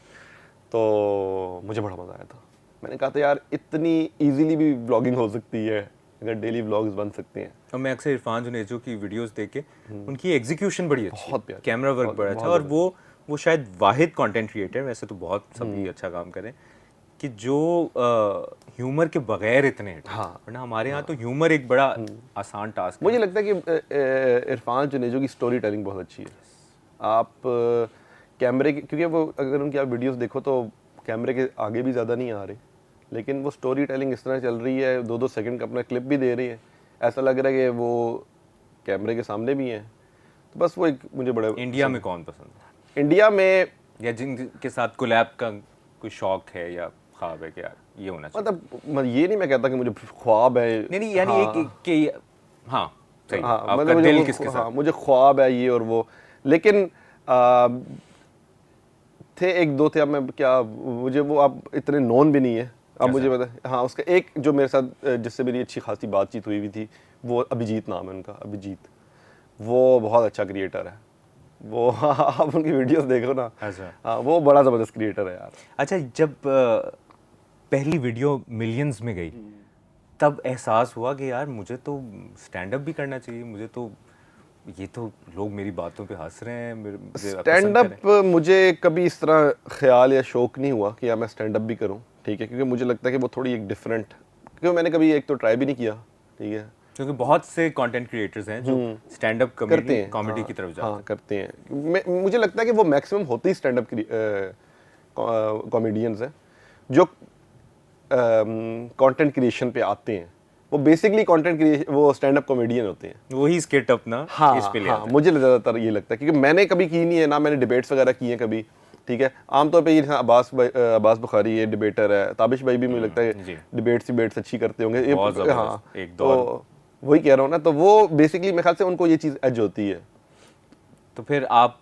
Speaker 2: तो मुझे बड़ा मज़ा आया था। मैंने कहा था यार इतनी इजीली भी व्लॉगिंग हो सकती है, अगर डेली व्लॉग्स बन सकते हैं।
Speaker 1: और मैं अक्सर इरफान जुनेजो की वीडियोस देख के उनकी एग्जीक्यूशन बड़ी अच्छी,
Speaker 2: बहुत प्यारी,
Speaker 1: कैमरा वर्क बड़ा अच्छा, और वो शायद वाहिद कंटेंट क्रिएटर, वैसे तो बहुत सभी अच्छा काम करें, कि जो ह्यूमर के बगैर इतने हिट, वरना हमारे यहाँ तो ह्यूमर एक बड़ा आसान टास्क है।
Speaker 2: मुझे लगता है कि इरफान जुनेजो की स्टोरी टेलिंग बहुत अच्छी है। आप कैमरे के, क्योंकि वो अगर उनकी आप वीडियोस देखो तो कैमरे के आगे भी ज़्यादा नहीं आ रहे, लेकिन वो स्टोरी टेलिंग इस तरह चल रही है, 2-2 सेकंड का अपना क्लिप भी दे रही है, ऐसा लग रहा है कि वो कैमरे के सामने भी हैं। तो बस वो एक मुझे बड़ा।
Speaker 1: इंडिया में कौन पसंद है?
Speaker 2: इंडिया में या
Speaker 1: जिनके साथ कोलैब का कोई शौक है या ख्वाब है कि यार ये होना चाहिए?
Speaker 2: मतलब ये नहीं मैं कहता कि मुझे ख्वाब है,
Speaker 1: नहीं यानी कि हाँ सही, आपका
Speaker 2: मतलब
Speaker 1: दिल किसके साथ?
Speaker 2: मुझे ख्वाब है ये और वो, लेकिन थे एक दो थे, अब मैं क्या, मुझे वो अब इतने नोन भी नहीं है अब मुझे पता। हाँ, उसका एक जो मेरे साथ जिससे मेरी अच्छी खासी बातचीत हुई भी थी, वो अभिजीत नाम है उनका, अभिजीत, वो बहुत अच्छा क्रिएटर है वो। आप उनकी वीडियोस देखो ना, हाँ, वो बड़ा ज़बरदस्त क्रिएटर है यार।
Speaker 1: अच्छा, जब पहली वीडियो मिलियंस में गई तब एहसास हुआ कि यार मुझे तो स्टैंड अप भी करना चाहिए, मुझे तो ये तो लोग मेरी बातों पे हंस रहे हैं,
Speaker 2: स्टैंड अप मुझे कभी इस तरह ख्याल या शौक नहीं हुआ कि यार मैं स्टैंड अप भी करूं, ठीक है, क्योंकि मुझे लगता है कि वो थोड़ी एक डिफरेंट, क्योंकि मैंने कभी एक तो ट्राई भी नहीं किया, ठीक है,
Speaker 1: क्योंकि बहुत से कंटेंट क्रिएटर्स हैं जो स्टैंड अप कॉमेडी की तरफ जाते हैं।
Speaker 2: हाँ, करते हैं। मुझे लगता है कि वो मैक्सिमम होते ही स्टैंड अप कॉमेडियंस हैं जो कंटेंट क्रिएशन पे आते हैं, वो बेसिकली कंटेंट क्रिएशन, वो स्टैंड अप कॉमेडियन होते हैं,
Speaker 1: वही स्किट अपना इस पे ले आते हैं।
Speaker 2: मुझे ज़्यादातर ये लगता है, क्योंकि मैंने कभी की नहीं है ना, मैंने डिबेट्स वगैरह की हैं कभी, ठीक है। आमतौर पे ये अब्बास बुखारी ये डिबेटर है, ताबिश भाई भी मुझे लगता है डिबेट्स अच्छी करते होंगे, हाँ, तो वही कह रहा हूँ ना, तो वो बेसिकली मेरे ख्याल से उनको ये चीज़ एज होती है।
Speaker 1: तो फिर आप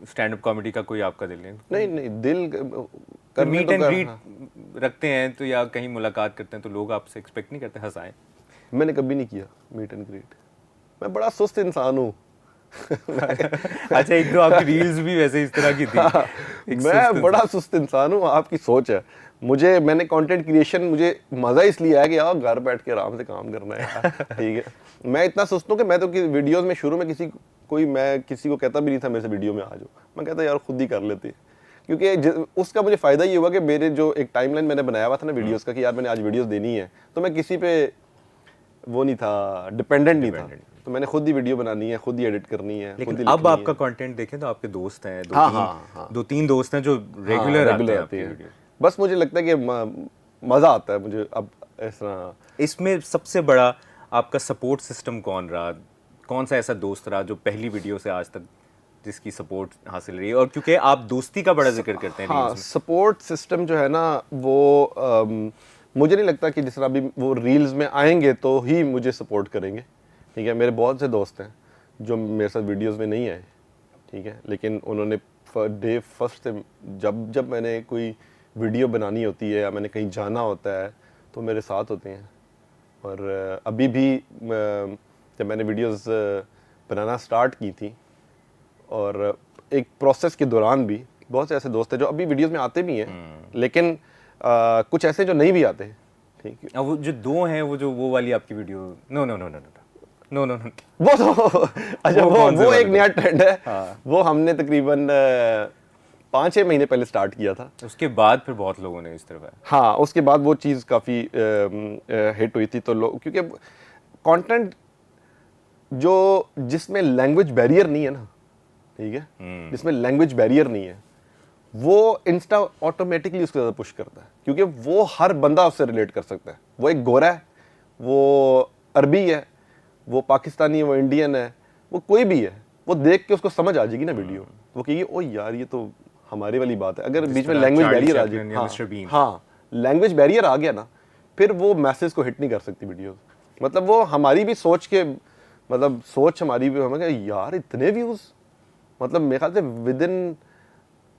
Speaker 1: स्टैंड अप कॉमेडी का कोई आपका दिल
Speaker 2: नहीं दिल
Speaker 1: मीट एंड ग्रीट रखते हैं तो, या कहीं मुलाकात करते हैं तो लोग आपसे एक्सपेक्ट नहीं करते हंसाएं?
Speaker 2: मैंने कभी नहीं किया मीट एंड ग्रीट, मैं बड़ा सुस्त इंसान हूँ।
Speaker 1: अच्छा, एक दो आपकी रील्स भी वैसे इस तरह की थी।
Speaker 2: मैं बड़ा सुस्त इंसान हूँ, आपकी सोच है। मैंने कंटेंट क्रिएशन, मुझे मज़ा इसलिए आया कि यार घर बैठ के आराम से काम करना है यार, ठीक है। मैं इतना सुस्त हूँ कि मैं तो वीडियोस में शुरू में मैं किसी को कहता भी नहीं था मेरे से वीडियो में आ जाओ, मैं कहता यार खुद ही कर लेते, क्योंकि उसका मुझे फ़ायदा ये हुआ कि मेरे जो एक टाइमलाइन मैंने बनाया हुआ था ना वीडियोस का, कि यार मैंने आज वीडियोस देनी है, तो मैं किसी पे वो नहीं था, डिपेंडेंट नहीं था, तो मैंने खुद ही वीडियो बनानी है, खुद ही एडिट करनी है।
Speaker 1: लेकिन अब आपका कंटेंट देखें तो आपके दोस्त हैं, दो तीन दोस्त हैं जो रेगुलर आते हैं।
Speaker 2: बस मुझे लगता है कि मज़ा आता है मुझे अब इस तरह।
Speaker 1: इसमें सबसे बड़ा आपका सपोर्ट सिस्टम कौन रहा? कौन सा ऐसा दोस्त रहा जो पहली वीडियो से आज तक जिसकी सपोर्ट हासिल रही है? और क्योंकि आप दोस्ती का बड़ा जिक्र करते हैं,
Speaker 2: हाँ, सपोर्ट सिस्टम जो है ना वो मुझे नहीं लगता कि जिस तरह अभी वो रील्स में आएंगे तो ही मुझे सपोर्ट करेंगे, ठीक है। मेरे बहुत से दोस्त हैं जो मेरे साथ वीडियोस में नहीं आए, ठीक है, लेकिन उन्होंने डे फर्स्ट से जब मैंने कोई वीडियो बनानी होती है या मैंने कहीं जाना होता है तो मेरे साथ होते हैं। और अभी भी जब मैंने वीडियोस बनाना स्टार्ट की थी और एक प्रोसेस के दौरान भी बहुत से ऐसे दोस्त हैं जो अभी वीडियोस में आते भी हैं, लेकिन कुछ ऐसे जो नहीं भी आते, ठीक है।
Speaker 1: वो जो दो हैं, वो वाली आपकी नो
Speaker 2: वो तो अच्छा, वो एक नया ट्रेंड है। वो हमने तकरीबन 5-6 महीने पहले स्टार्ट किया था।
Speaker 1: उसके बाद फिर बहुत लोगों ने इस तरफ आया।
Speaker 2: हाँ, उसके बाद वो चीज़ काफ़ी हिट हुई थी, तो लोग, क्योंकि कंटेंट जो जिसमें लैंग्वेज बैरियर नहीं है ना, ठीक है, जिसमें लैंग्वेज बैरियर नहीं है, वो इंस्टा ऑटोमेटिकली उसको ज़्यादा पुश करता है, क्योंकि वो हर बंदा उससे रिलेट कर सकता है। वो एक गोरा है, वो अरबी है, वो पाकिस्तानी है, वो इंडियन है, वो कोई भी है, वो देख के उसको समझ आ जाएगी ना वीडियो, वो कहेगी ओ यार ये तो हमारी वाली बात है। अगर बीच में लैंग्वेज बैरियर आ जाए, हाँ, लैंग्वेज बैरियर आ गया ना, फिर वो मैसेज को हिट नहीं कर सकती वीडियो। मतलब वो हमारी भी सोच के, मतलब सोच हमारी भी, हमें यार इतने व्यूज़, मतलब मेरे ख्याल से विद इन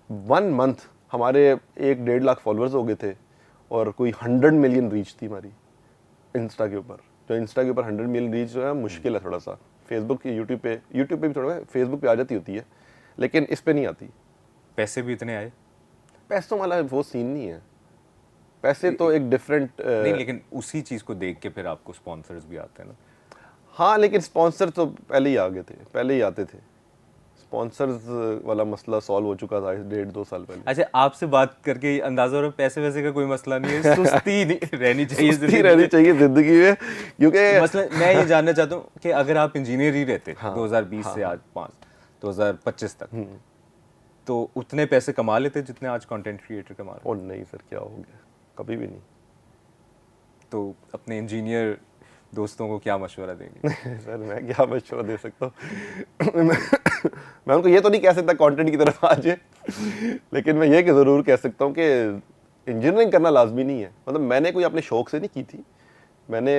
Speaker 2: 1 मंथ हमारे 1-1.5 लाख फॉलोअर्स हो गए थे, और कोई 100 मिलियन रीच थी हमारी इंस्टा के ऊपर। तो इंस्टा के ऊपर 100 मिलियन रीच जो है मुश्किल है थोड़ा सा। फेसबुक की, यूट्यूब पे भी थोड़ा, फेसबुक पे आ जाती होती है, लेकिन इस पे नहीं आती।
Speaker 1: पैसे भी इतने आए?
Speaker 2: पैसों वाला वो सीन नहीं है, पैसे तो एक डिफरेंट
Speaker 1: नहीं, लेकिन उसी चीज़ को देख के फिर आपको स्पॉन्सर्स भी आते हैं ना।
Speaker 2: हाँ, लेकिन स्पॉन्सर तो पहले ही आ गए थे, पहले ही आते थे। स्पॉन्सर्स वाला मसला सॉल्व हो चुका था 1.5-2 साल पहले।
Speaker 1: अच्छा, आपसे बात करके अंदाजा हो रहा है पैसे वैसे का कोई मसला नहीं है, सुस्ती नहीं रहनी चाहिए,
Speaker 2: सुस्ती रहनी चाहिए जिंदगी में, क्योंकि
Speaker 1: मसला मैं ये जानना चाहता हूँ कि अगर आप इंजीनियर ही रहते 2020 से आज 2025 तक, तो उतने पैसे कमा लेते जितने आज कंटेंट क्रिएटर कमा रहे?
Speaker 2: ओ नहीं सर, क्या हो गया, कभी भी नहीं।
Speaker 1: तो अपने इंजीनियर दोस्तों को क्या मशवरा देंगे?
Speaker 2: सर मैं क्या मशवरा दे सकता हूँ मैं उनको ये तो नहीं कह सकता कंटेंट की तरफ आ जाए, लेकिन मैं ये ज़रूर कह सकता हूँ कि इंजीनियरिंग करना लाजमी नहीं है। मतलब मैंने कोई अपने शौक से नहीं की थी, मैंने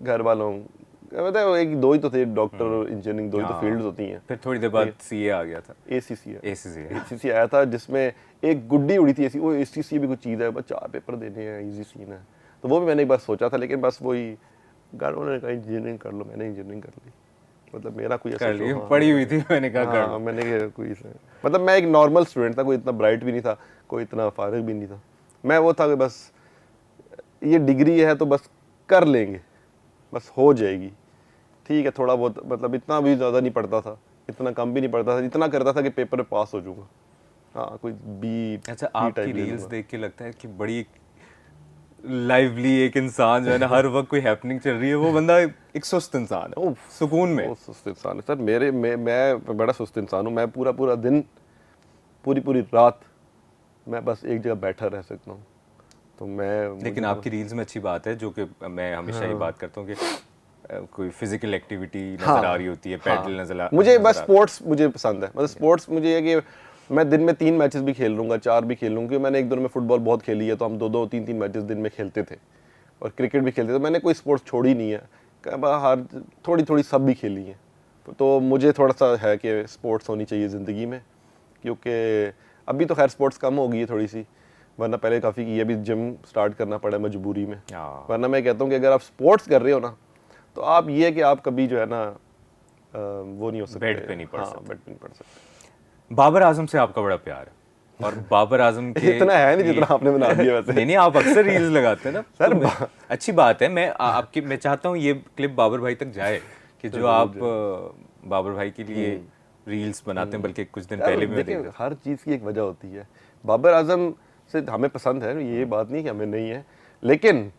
Speaker 2: घर वालों, मतलब 1-2 ही तो थे, डॉक्टर, इंजीनियरिंग 2 ही तो फील्ड्स होती हैं।
Speaker 1: फिर थोड़ी देर बाद सीए आ गया था,
Speaker 2: एसीसी आया था, जिसमें एक गुड्डी उड़ी थी ऐसी, वो एसीसी भी कुछ चीज़ है, बस 4 पेपर देने हैं, इजी सीन है। तो वो भी मैंने एक बार सोचा था, लेकिन बस वही घर वालों ने कहा इंजीनियरिंग कर लो, मैंने इंजीनियरिंग कर ली। मतलब मेरा कोई ऐसा
Speaker 1: पड़ी हुई थी, मैंने कहा कर लो।
Speaker 2: मैंने कोई, मतलब मैं एक नॉर्मल स्टूडेंट था, कोई इतना ब्राइट भी नहीं था, कोई इतना फारिग भी नहीं था। मैं वो था कि बस ये डिग्री है तो बस कर लेंगे, बस हो जाएगी, ठीक है। थोड़ा बहुत, मतलब इतना भी ज़्यादा नहीं पढ़ता था, इतना कम भी नहीं पढ़ता था, इतना करता था कि पेपर में पास हो जाऊँगा। हाँ, कोई बी।
Speaker 1: अच्छा, आपकी रील्स देख के लगता है कि बड़ी लाइवली एक इंसान जो है ना, हर वक्त कोई हैपनिंग चल रही है, वो बंदा एक सुस्त इंसान है, सुकून में।
Speaker 2: वो सुस्त इंसान है सर, मैं बड़ा सुस्त इंसान हूँ। मैं पूरा दिन, पूरी रात मैं बस एक जगह बैठा रह सकता हूँ। तो मैं,
Speaker 1: लेकिन आपकी रील्स में अच्छी बात है, जो कि मैं हमेशा ये बात करता हूँ कि कोई फिजिकल एक्टिविटी नजर आ रही होती है, पैडल नजर आ,
Speaker 2: मुझे बस स्पोर्ट्स मुझे पसंद है। मतलब स्पोर्ट्स मुझे है कि मैं दिन में 3 मैचेस भी खेल लूँगा, 4 भी खेल लूँगा, क्योंकि मैंने एक दौर में फुटबॉल बहुत खेली है, तो हम 2-2, 3-3 मैचेस दिन में खेलते थे, और क्रिकेट भी खेलते थे। मैंने कोई स्पोर्ट्स छोड़ी नहीं है, हर थोड़ी सब भी खेली है। तो मुझे थोड़ा सा है कि स्पोर्ट्स होनी चाहिए ज़िंदगी में, क्योंकि अभी तो खैर स्पोर्ट्स कम हो गई है थोड़ी सी, वरना पहले काफ़ी की है। अभी जिम स्टार्ट करना पड़ा है मजबूरी में, वरना मैं कहता हूँ कि अगर आप स्पोर्ट्स कर रहे हो ना, तो आप ये है कि आप कभी जो है ना वो नहीं हो सकते,
Speaker 1: बेड पे नहीं पड़ सकते।
Speaker 2: बेड पे नहीं पड़ सकते।
Speaker 1: बाबर आजम से आपका बड़ा प्यार है, और बाबर आजम के
Speaker 2: इतना है नहीं जितना आपने बना दिया वैसे।
Speaker 1: नहीं, आप अक्सर रील्स लगाते हैं ना सर, तो अच्छी बात है। मैं चाहता हूँ ये क्लिप बाबर भाई तक जाए, कि जो आप बाबर भाई के लिए रील्स बनाते हैं, बल्कि कुछ दिन पहले भी
Speaker 2: देखिए, हर चीज़ की एक वजह होती है। बाबर आजम से हमें पसंद है, ये बात नहीं कि हमें नहीं है, लेकिन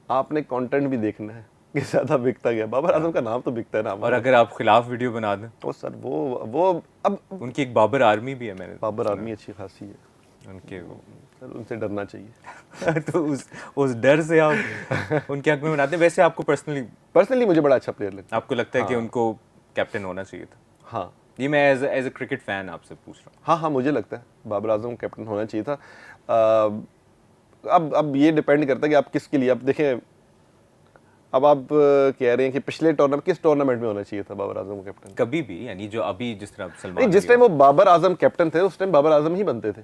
Speaker 2: आपने कंटेंट भी देखना है कि ज़्यादा बिकता गया। बाबर आजम का नाम तो बिकता है ना।
Speaker 1: और अगर आप खिलाफ वीडियो बना दें
Speaker 2: तो सर वो अब
Speaker 1: उनकी एक बाबर आर्मी भी है, मैंने
Speaker 2: बाबर आर्मी अच्छी खासी है
Speaker 1: उनके,
Speaker 2: सर उनसे डरना चाहिए।
Speaker 1: तो उस डर से आप उनके हक में बनाते हैं। वैसे आपको पर्सनली
Speaker 2: मुझे बड़ा अच्छा प्लेयर लगता है।
Speaker 1: आपको लगता है कि उनको कैप्टन होना चाहिए था?
Speaker 2: हाँ,
Speaker 1: ये मैं एज ए क्रिकेट फैन आपसे पूछ रहा हूँ।
Speaker 2: हाँ, मुझे लगता है बाबर आजम कैप्टन होना चाहिए था। अब ये डिपेंड करता है कि आप किसके लिए। अब देखें, अब आप कह रहे हैं कि पिछले किस टूर्नामेंट में होना चाहिए था बाबर आजम को कैप्टन?
Speaker 1: कभी भी, यानी जो अभी जिस तरह सलमान,
Speaker 2: जिस टाइम वो बाबर आजम कैप्टन थे, उस टाइम बाबर आजम ही बनते थे।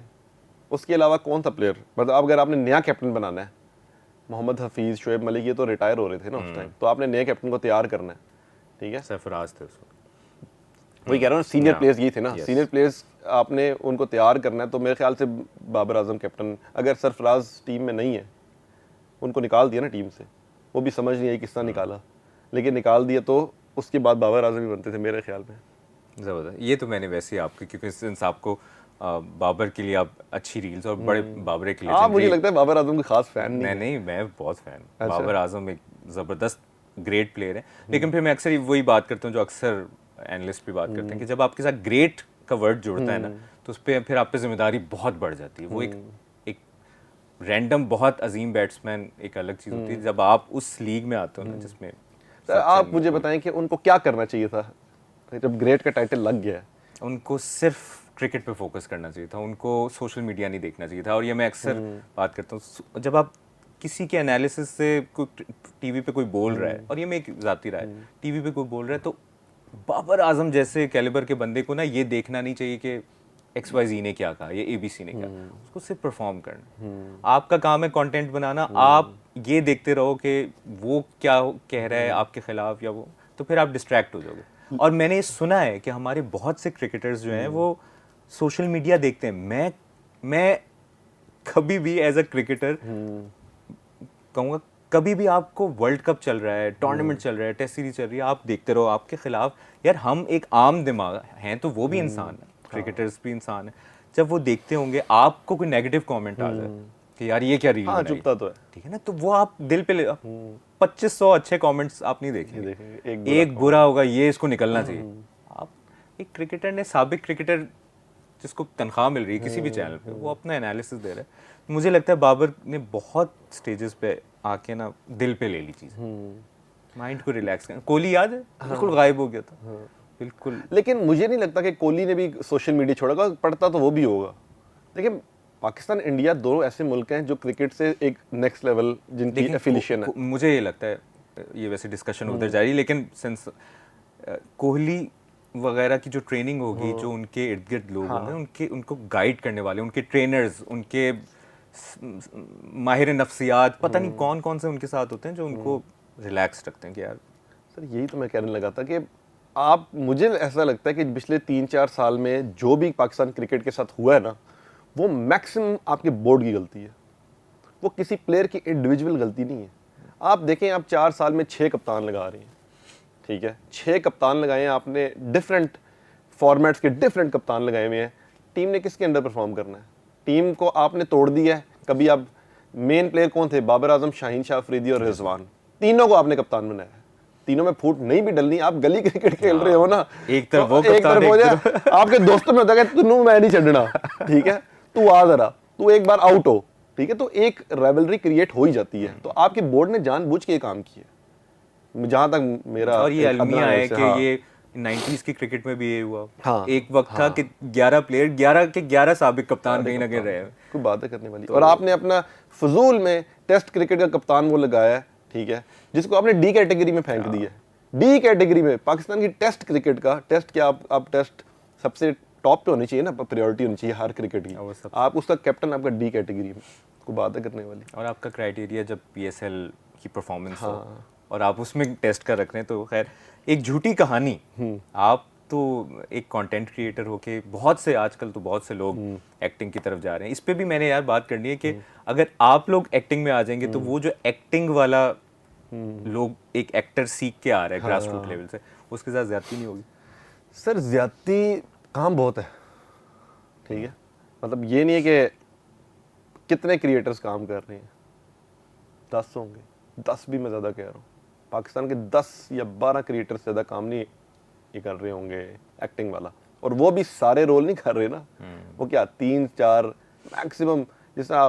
Speaker 2: उसके अलावा कौन सा प्लेयर, मतलब अगर आपने नया कैप्टन बनाना है, मोहम्मद हफीज, शोएब मलिक, ये तो रिटायर हो रहे थे ना उस टाइम, तो आपने नए कैप्टन को तैयार करना है, ठीक है।
Speaker 1: सरफराज थे उसको,
Speaker 2: वही कह रहा हूँ, सीनियर प्लेयर्स ये थे ना, सीनियर प्लेयर्स आपने उनको तैयार करना है। तो मेरे ख्याल से बाबर आजम कैप्टन, अगर सरफराज टीम में नहीं है, उनको निकाल दिया ना टीम से, वो भी समझ नहीं आई किस तरह निकाला, लेकिन निकाल दिया, तो उसके बाद बाबर आजम ही बनते थे मेरे ख्याल में।
Speaker 1: ज़बरदस्त। ये तो मैंने वैसे ही आपके, क्योंकि सिंस आपको बाबर के लिए आप अच्छी रील्स और बड़े बाबर के लिए
Speaker 2: आप मुझे लगता है बाबर आजम के खास फैन नहीं
Speaker 1: नहीं मैं बहुत फैन
Speaker 2: अच्छा।
Speaker 1: बाबर आजम एक ज़बरदस्त ग्रेट प्लेयर है, लेकिन फिर मैं अक्सर वही बात करता हूँ जो अक्सर एनालिस्ट भी बात करते हैं कि जब आपके साथ ग्रेट का वर्ड जुड़ता है ना, तो उस पर फिर आप पे जिम्मेदारी बहुत बढ़ जाती है। वो एक रैंडम बहुत अजीम बैट्समैन एक अलग चीज़ होती है जब आप उस लीग में आते हो ना जिसमें
Speaker 2: सर, आप मुझे बताएं कि उनको क्या करना चाहिए था जब ग्रेट का टाइटल लग गया?
Speaker 1: उनको सिर्फ क्रिकेट पे फोकस करना चाहिए था, उनको सोशल मीडिया नहीं देखना चाहिए था। और ये मैं अक्सर बात करता हूँ, जब आप किसी के एनालिसिस से कोई टीवी पे कोई बोल रहा है, और ये मैं एक जाती राय, टीवी पे कोई बोल रहा है तो बाबर आजम जैसे कैलिबर के बंदे को ना ये देखना नहीं चाहिए कि XYZ ने क्या कहा, ये ABC ने क्या, उसको सिर्फ परफॉर्म करना। आपका काम है कंटेंट बनाना, आप ये देखते रहो कि वो क्या कह रहा है आपके खिलाफ या वो, तो फिर आप डिस्ट्रैक्ट हो जाओगे। और मैंने ये सुना है कि हमारे बहुत से क्रिकेटर्स जो हैं वो सोशल मीडिया देखते हैं। मैं कभी भी एज अ क्रिकेटर कहूँगा, कभी भी आपको वर्ल्ड कप चल रहा है, टूर्नामेंट चल रहा है, टेस्ट सीरीज चल रही है, आप देखते रहो आपके खिलाफ। यार हम एक आम दिमाग हैं, तो वो भी इंसान है, क्रिकेटर्स भी इंसान है। जब वो देखते होंगे आपको कोई नेगेटिव कमेंट आ जाए कि यार ये क्या रील बनाई,
Speaker 2: चुपता तो है,
Speaker 1: ठीक है ना, तो वो आप दिल पे ले 2500 अच्छे कमेंट्स आप नहीं देखेंगे, एक बुरा होगा, ये इसको निकलना चाहिए। आप एक क्रिकेटर ने, साबिक क्रिकेटर जिसको तनख्वाह मिल रही है किसी भी चैनल पे, वो अपना एनालिसिस दे रहा है। मुझे लगता है बाबर ने बहुत स्टेजेस पे आके ना दिल पे ले ली चीज़, माइंड को रिलैक्स कर। कोहली याद है, बिल्कुल गायब हो गया था, बिल्कुल।
Speaker 2: लेकिन मुझे नहीं लगता कि कोहली ने भी सोशल मीडिया छोड़ा, पढ़ता तो वो भी होगा। लेकिन पाकिस्तान इंडिया दोनों ऐसे मुल्क हैं जो क्रिकेट से एक नेक्स्ट लेवल जिनकी एफिलिएशन है।
Speaker 1: मुझे ये लगता है, ये वैसे डिस्कशन उधर जा रही है, लेकिन सिंस कोहली वगैरह की जो ट्रेनिंग होगी, जो उनके इर्द गिर्द लोग होंगे, उनको गाइड करने वाले, उनके ट्रेनर्स, उनके माहिर नफ्सियात, पता नहीं कौन कौन से उनके साथ होते हैं जो उनको रिलैक्स रखते हैं कि यार।
Speaker 2: सर यही तो मैं कहने लगा था कि आप, मुझे ऐसा लगता है कि पिछले 3-4 साल में जो भी पाकिस्तान क्रिकेट के साथ हुआ है ना, वो मैक्सिमम आपके बोर्ड की गलती है, वो किसी प्लेयर की इंडिविजुअल गलती नहीं है। आप देखें, आप 4 साल में 6 कप्तान लगा रहे हैं, ठीक है, 6 कप्तान लगाए हैं आपने, डिफरेंट फॉर्मेट्स के डिफरेंट कप्तान लगाए हुए हैं। टीम ने किसके अंडर परफॉर्म करना है? टीम को आपने तोड़ दिया है। कभी आप, मेन प्लेयर कौन थे? बाबर आजम, शाहीन शाह अफरीदी और रिजवान, तीनों को आपने कप्तान बनाया है। तीनों में फूट नहीं भी डलनी, आप गली क्रिकेट खेल रहे हो ना,
Speaker 1: एक तरफ वो
Speaker 2: एक तरफ हो जाए, आपके दोस्तों में होता है कि तू मैं नहीं छड़ना, ठीक है, तू आ जरा, तू एक बार आउट हो, ठीक है, तो एक राइवलरी क्रिएट हो ही जाती है। तो आपकी बोर्ड ने जानबूझ के काम किया, जहां तक मेरा,
Speaker 1: और ये अलमिया है कि ये 90s की क्रिकेट में भी ये हुआ। एक वक्त था कि 11 प्लेयर, 11 के 11 साबिक कप्तान कहीं ना कहीं रहे हैं।
Speaker 2: कोई बातें करने वाली। और आपने अपना फजूल में टेस्ट क्रिकेट का कप्तान वो लगाया है, ठीक है, जिसको आपने डी कैटेगरी में फेंक दिया है। डी कैटेगरी में पाकिस्तान की टेस्ट क्रिकेट का, टेस्ट क्या, आप टेस्ट सबसे टॉप पे होनी चाहिए ना, प्रायोरिटी होनी चाहिए हर क्रिकेट की, आप उसका कैप्टन आपका डी कैटेगरी में, कोई बातें करने वाली।
Speaker 1: और आपका क्राइटेरिया जब PSL की परफॉर्मेंस हो और आप उसमें टेस्ट कर रख रहे हैं, तो खैर एक झूठी कहानी। आप तो एक कंटेंट क्रिएटर हो के, बहुत से आजकल तो बहुत से लोग एक्टिंग की तरफ जा रहे हैं। इस पे भी मैंने यार बात करनी है कि अगर आप लोग एक्टिंग में आ जाएंगे तो वो जो एक्टिंग वाला लोग, एक एक्टर सीख के आ रहा है ग्रास रूट लेवल से, उसके साथ ज्यादती नहीं होगी?
Speaker 2: सर ज्यादती काम बहुत है, ठीक है, मतलब ये नहीं है कि कितने क्रिएटर्स काम कर रहे हैं, 10 होंगे, 10 भी मैं ज़्यादा कह रहा हूँ, पाकिस्तान के 10 या 12 क्रिएटर्स ज़्यादा काम नहीं ये कर रहे होंगे एक्टिंग वाला। और वो भी सारे रोल नहीं कर रहे ना, वो क्या 3-4 मैक्सिमम। जैसा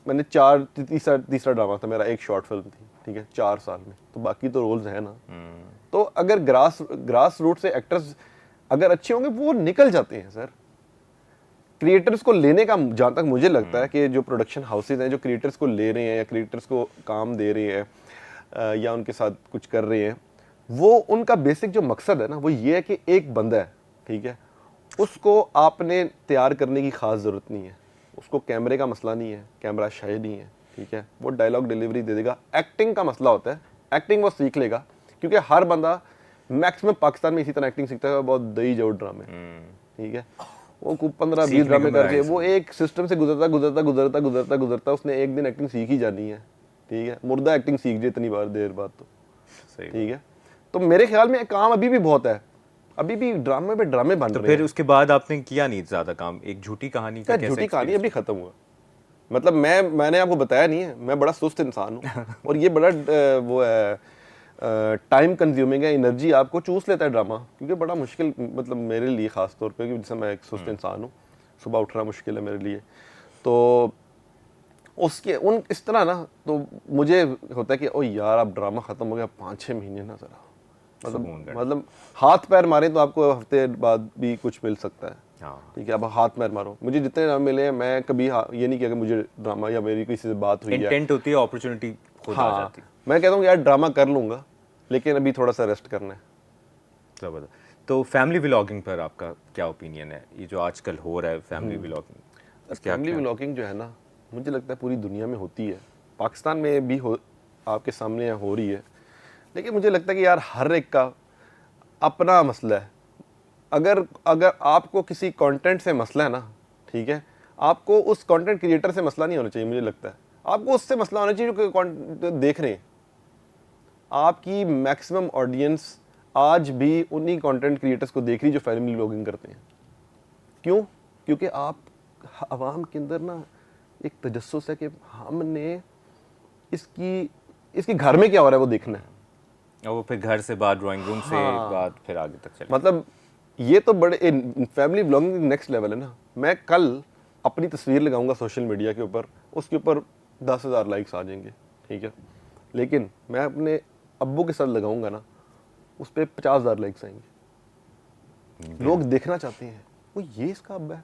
Speaker 2: मैंने तीसरा ड्रामा था मेरा, एक शॉर्ट फिल्म थी, ठीक है, 4 साल में, तो बाकी तो रोल्स हैं ना। तो अगर ग्रास रूट से एक्टर्स अगर अच्छे होंगे वो निकल जाते हैं सर। क्रिएटर्स को लेने का, जहाँ तक मुझे लगता है कि जो प्रोडक्शन हाउसेज हैं जो क्रिएटर्स को ले रहे हैं या क्रिएटर्स को काम दे रहे हैं या उनके साथ कुछ कर रहे हैं, वो उनका बेसिक जो मकसद है ना, वो ये है कि एक बंदा है, ठीक है, उसको आपने तैयार करने की खास ज़रूरत नहीं है, उसको कैमरे का मसला नहीं है, कैमरा शायद नहीं है, ठीक है, वो डायलॉग डिलीवरी दे देगा। एक्टिंग का मसला होता है, एक्टिंग वो सीख लेगा, क्योंकि हर बंदा मैक्सिमम पाकिस्तान में इसी तरह एक्टिंग सीखता है, बहुत दही जोड़ ड्रामे, ठीक है, वो 15-20 ड्रामे करके वो एक सिस्टम से गुजरता उसने एक दिन एक्टिंग सीख ही जानी है, ठीक है, मुर्दा एक्टिंग सीख जाए इतनी बार देर बाद, तो ठीक है। तो मेरे ख्याल में काम अभी भी बहुत है, अभी भी ड्रामे पे ड्रामे बन
Speaker 1: तो
Speaker 2: रहे
Speaker 1: फिर
Speaker 2: हैं।
Speaker 1: उसके बाद आपने किया नहीं ज़्यादा काम, एक झूठी कहानी का
Speaker 2: क्या
Speaker 1: कैसा
Speaker 2: झूठी कहानी
Speaker 1: experience?
Speaker 2: अभी खत्म हुआ। मतलब मैंने आपको बताया नहीं है, मैं बड़ा सुस्त इंसान हूँ और ये बड़ा वो है, टाइम कंज्यूमिंग है, एनर्जी आपको चूस लेता है ड्रामा, क्योंकि बड़ा मुश्किल, मतलब मेरे लिए ख़ास तौर पे, क्योंकि जैसे मैं एक सुस्त इंसान हूँ, सुबह उठना मुश्किल है मेरे लिए, तो उसके उन इस तरह ना, तो मुझे होता है कि ओ यार अब ड्रामा ख़त्म हो गया, 5-6 महीने ना ज़रा,
Speaker 1: सुकून
Speaker 2: मतलब
Speaker 1: कर।
Speaker 2: मतलब हाथ पैर मारे तो आपको हफ्ते बाद भी कुछ मिल सकता है।
Speaker 1: हाँ,
Speaker 2: ठीक है, अब हाथ पैर मारो, मुझे जितने ड्रामे मिले हैं, मैं कभी ये नहीं किया कि मुझे ड्रामा या मेरी किसी से बात हुई है।
Speaker 1: इंटेंट होती है, अपॉर्चुनिटी खुद आ
Speaker 2: हाँ,
Speaker 1: जाती।
Speaker 2: मैं कहता हूँ यार ड्रामा कर लूँगा, लेकिन अभी थोड़ा सा रेस्ट करना है।
Speaker 1: ज़बरदस्त। तो फैमिली व्लॉगिंग पर आपका क्या ओपिनियन है, ये जो आजकल हो रहा है फैमिली व्लॉगिंग, क्या
Speaker 2: फैमिली
Speaker 1: क्या?
Speaker 2: व्लॉगिंग जो है ना, मुझे लगता है पूरी दुनिया में होती है, पाकिस्तान में भी हो, आपके सामने हो रही है, लेकिन मुझे लगता है कि यार हर एक का अपना मसला है। अगर अगर आपको किसी कंटेंट से मसला है ना, ठीक है, आपको उस कंटेंट क्रिएटर से मसला नहीं होना चाहिए, मुझे लगता है आपको उससे मसला होना चाहिए जो कंटेंट देख रहे हैं। आपकी मैक्सिमम ऑडियंस आज भी उन्हीं कंटेंट क्रिएटर्स को देख रही है जो फैमिली व्लॉगिंग करते हैं। क्यों? क्योंकि आप आवाम के अंदर ना एक तजस्सुस है कि हमने इसकी इसके घर में क्या हो रहा है वो देखना है।
Speaker 1: और वो फिर घर से बात, ड्राइंग रूम से
Speaker 2: हाँ,
Speaker 1: बात, फिर आगे तक चले।
Speaker 2: मतलब ये तो बड़े फैमिली ब्लॉगिंग नेक्स्ट लेवल है ना। मैं कल अपनी तस्वीर लगाऊंगा सोशल मीडिया के ऊपर, उसके ऊपर 10,000 लाइक्स आ जाएंगे, ठीक है, लेकिन मैं अपने अब्बू के साथ लगाऊंगा ना, उस पर 50,000 लाइक्स आएंगे। लोग देखना चाहते हैं वो ये इसका अब्बा है,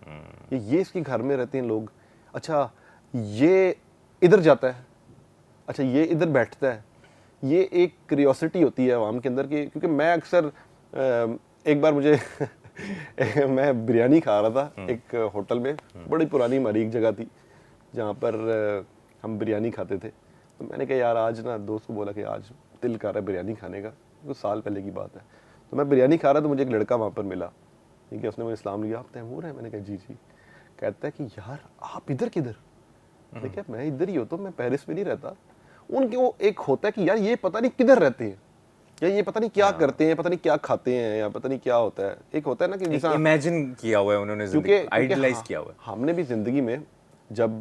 Speaker 2: ये इसके घर में रहते हैं लोग, अच्छा ये इधर जाता है, अच्छा ये इधर बैठता है। ये एक क्यूरियोसिटी होती है आवाम के अंदर की, क्योंकि मैं अक्सर एक बार मुझे मैं बिरयानी खा रहा था एक होटल में, बड़ी पुरानी हमारी एक जगह थी जहाँ पर हम बिरयानी खाते थे। तो मैंने कहा यार आज ना, दोस्त को बोला कि आज दिल कर रहा है बिरयानी खाने का, कुछ साल पहले की बात है। तो मैं बिरयानी खा रहा, तो मुझे एक लड़का वहाँ पर मिला, ठीक है, उसने मुझे इस्लाम लिया, आप तैमूर है? मैंने कहा जी जी। कहता है कि यार आप इधर किधर? मैंने कहा मैं इधर ही हूँ, तो मैं पेरिस में नहीं रहता। उनके वो एक होता है कि यार ये पता नहीं किधर रहते हैं, या ये पता नहीं क्या करते हैं, पता नहीं क्या खाते हैं, या पता नहीं क्या होता है। एक होता है ना कि जैसा
Speaker 1: इमेजिन किया हुआ है उन्होंने,
Speaker 2: क्योंकि
Speaker 1: जिंदगी आइडियलाइज किया हुआ है।
Speaker 2: हमने भी जिंदगी में जब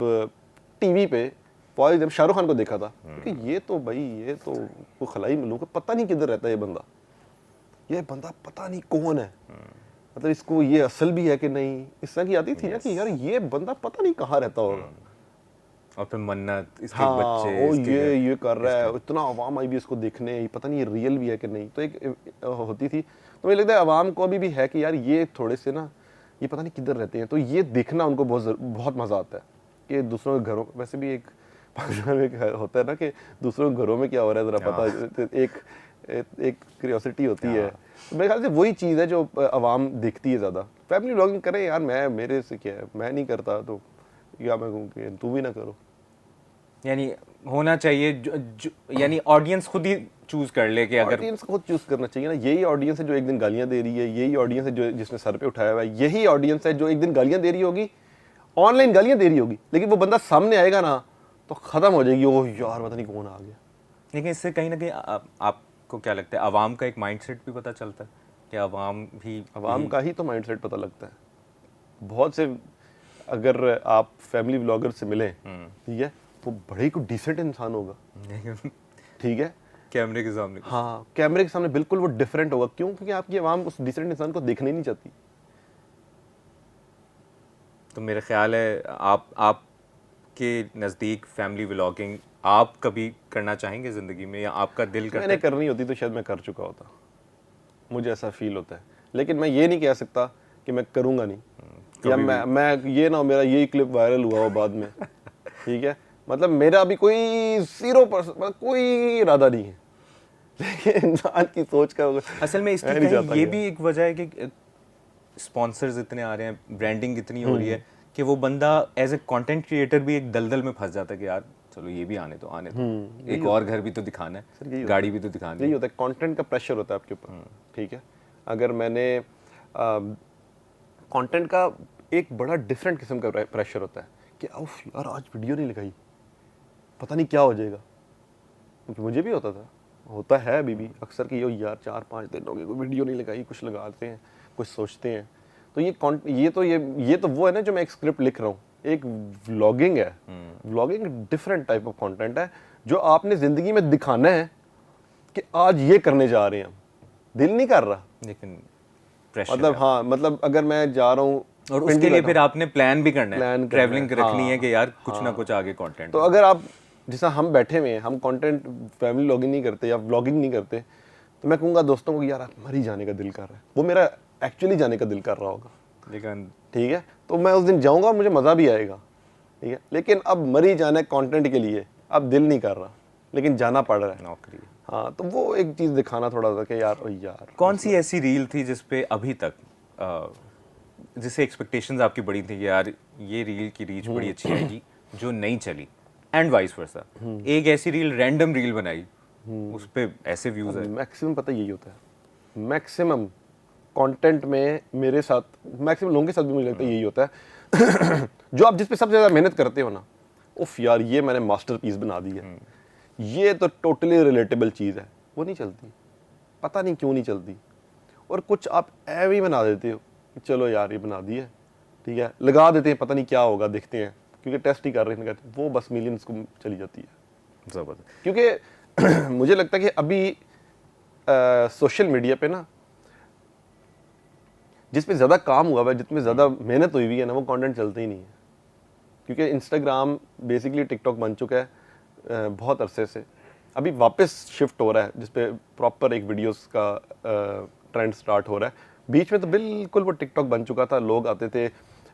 Speaker 2: टीवी पे जब शाहरुख खान को देखा था, क्योंकि ये तो भाई ये तो वो खलाई मुल्क है, पता नहीं किधर रहता है ये बंदा पता नहीं कौन है, मतलब इसको ये असल भी है कि नहीं, इस तरह की आती थी ना कि यार ये बंदा पता नहीं कहाँ रहता होगा।
Speaker 1: और फिर मन्नत, इसके
Speaker 2: हाँ,
Speaker 1: बच्चे,
Speaker 2: ओ
Speaker 1: इसके घर,
Speaker 2: ये कर रहा है, इतना आवाम आई भी इसको देखने, ये पता नहीं ये रियल भी है कि नहीं। तो एक होती थी, तो मुझे लगता है आवाम को अभी भी है कि यार ये थोड़े से ना, ये पता नहीं किधर रहते हैं, तो ये देखना उनको बहुत मज़ा आता है कि दूसरों के घरों, वैसे भी एक पाकिस्तान में एक होता है ना कि दूसरों के घरों में क्या हो रहा है ज़रा पता, एक क्यूरियोसिटी होती है। तो मेरे ख्याल से वही चीज़ है जो आवाम देखती है ज़्यादा। फैमिली व्लॉगिंग करें यार, मेरे से क्या है, मैं नहीं करता, तो या मैं कहूँ कि तू भी ना करो।
Speaker 1: यानी होना चाहिए यानी ऑडियंस खुद ही चूज कर ले कि अगर
Speaker 2: ऑडियंस को चूज करना चाहिए ना। यही ऑडियंस है जो एक दिन गालियां दे रही है, यही ऑडियंस है जो जिसने सर पे उठाया हुआ है, यही ऑडियंस है जो एक दिन गालियां दे रही होगी, ऑनलाइन गालियां दे रही होगी, लेकिन वो बंदा सामने आएगा ना तो खत्म हो जाएगी, ओह यार पता नहीं कौन आ गया।
Speaker 1: लेकिन इससे कहीं ना कहीं आपको क्या लगता है, आवाम का एक माइंडसेट भी पता चलता है कि आवाम भी
Speaker 2: आवाम का ही तो माइंडसेट पता लगता है। बहुत से अगर आप फैमिली व्लॉगर से मिले, ठीक है, वो बड़े ही डिसेंट इंसान होगा, ठीक है,
Speaker 1: कैमरे के सामने।
Speaker 2: हाँ, कैमरे के सामने बिल्कुल वो डिफरेंट होगा। क्यों? क्योंकि आपकी आवाम उस डिसेंट इंसान को देखना ही नहीं चाहती।
Speaker 1: तो मेरा ख्याल है आपके नज़दीक फैमिली व्लॉगिंग आप कभी करना चाहेंगे ज़िंदगी में, या आपका दिल करता
Speaker 2: मैंने
Speaker 1: है?
Speaker 2: करनी होती तो शायद मैं कर चुका होता, मुझे ऐसा फील होता है, लेकिन मैं ये नहीं कह सकता कि मैं करूँगा नहीं, या मैं ये ना हो मेरा यही क्लिप वायरल हुआ हो बाद में, ठीक है, मतलब मेरा अभी कोई 0% मतलब कोई इरादा नहीं है, लेकिन इंसान की सोच का
Speaker 1: असल में इसकी
Speaker 2: मैं नहीं
Speaker 1: कहीं
Speaker 2: चाहता
Speaker 1: ये
Speaker 2: कि-
Speaker 1: भी एक वजह है कि स्पॉन्सर्स इतने आ रहे हैं, ब्रांडिंग इतनी हो रही है कि वो बंदा एज ए कंटेंट क्रिएटर भी एक दलदल में फंस जाता है कि यार चलो ये भी आने दो, एक और घर भी तो दिखाना है, गाड़ी भी तो दिखानी
Speaker 2: यही
Speaker 1: है।
Speaker 2: होता है, कंटेंट का प्रेशर होता है आपके ऊपर, ठीक है। अगर मैंने कंटेंट का एक बड़ा डिफरेंट किस्म का प्रेशर होता है कि उफ यार आज वीडियो नहीं लगाई, पता नहीं क्या हो जाएगा, क्योंकि मुझे भी होता था, होता है अभी भी अक्सर कि यो यार 4-5 दिन हो गए कोई वीडियो नहीं लगाई, कुछ लगाते हैं, कुछ सोचते हैं। तो ये तो वो है ना जो मैं एक स्क्रिप्ट लिख रहा हूँ, एक व्लॉगिंग है। Vlogging different type of content है जो आपने जिंदगी में दिखाना है कि आज ये करने जा रहे हैं हम। दिल नहीं कर रहा,
Speaker 1: लेकिन प्रेशर
Speaker 2: मतलब हाँ, मतलब अगर मैं जा रहा हूँ
Speaker 1: और उसके लिए फिर आपने प्लान भी करना है,
Speaker 2: प्लान
Speaker 1: ट्रैवलिंग
Speaker 2: करना है,
Speaker 1: रखनी है
Speaker 2: हाँ,
Speaker 1: कि यार कुछ ना कुछ आगे कंटेंट।
Speaker 2: तो अगर आप जैसा हम बैठे हुए हैं, हम कंटेंट फैमिली व्लॉगिंग नहीं करते या व्लॉगिंग नहीं करते, तो मैं कहूँगा दोस्तों को यार आप मर ही जाने का दिल कर रहा है, वो मेरा एक्चुअली जाने का दिल कर रहा होगा,
Speaker 1: लेकिन
Speaker 2: ठीक है, तो मैं उस दिन जाऊँगा और मुझे मज़ा भी आएगा, ठीक है। लेकिन अब मर ही जाना है कंटेंट के लिए, अब दिल नहीं कर रहा, लेकिन जाना पड़ रहा है,
Speaker 1: नौकरी।
Speaker 2: हाँ, तो वो एक चीज़ दिखाना थोड़ा सा कि यार ओ यार।
Speaker 1: कौन सी ऐसी रील थी जिस पे अभी तक जिससे एक्सपेक्टेशंस आपकी बड़ी थी कि यार ये रील की रीच बड़ी अच्छी आएगी, जो नहीं चली, एंड वाइस वर्सा? एक ऐसी रील, रैंडम रील बनाई, उस पे ऐसे व्यूज आए।
Speaker 2: मैक्सिमम पता यही होता है, मैक्सिमम कंटेंट में मेरे साथ, मैक्सिमम लोगों के साथ भी मुझे लगता है यही होता है जो आप जिस पे सबसे ज़्यादा मेहनत करते हो ना, उफ यार ये मैंने मास्टरपीस बना दी है, ये तो टोटली रिलेटेबल चीज़ है, वो नहीं चलती, पता नहीं क्यों नहीं चलती। और कुछ आप ऐवे ही बना देते हो कि चलो यार ये बना दी है, ठीक है, लगा देते हैं, पता नहीं क्या होगा, देखते हैं, क्योंकि टेस्ट ही कर रहे हैं, वो बस मिलियंस को चली जाती है।
Speaker 1: जबरदस्त।
Speaker 2: क्योंकि मुझे लगता है कि अभी सोशल मीडिया पे ना जिस पे ज़्यादा काम हुआ है, जिसमें ज़्यादा मेहनत हुई हुई है ना, वो कंटेंट चलते ही नहीं है। क्योंकि इंस्टाग्राम बेसिकली टिकटॉक बन चुका है बहुत अरसे से, अभी वापस शिफ्ट हो रहा है जिस पे प्रॉपर एक वीडियोस का ट्रेंड स्टार्ट हो रहा है। बीच में तो बिल्कुल वो टिकटॉक बन चुका था, लोग आते थे,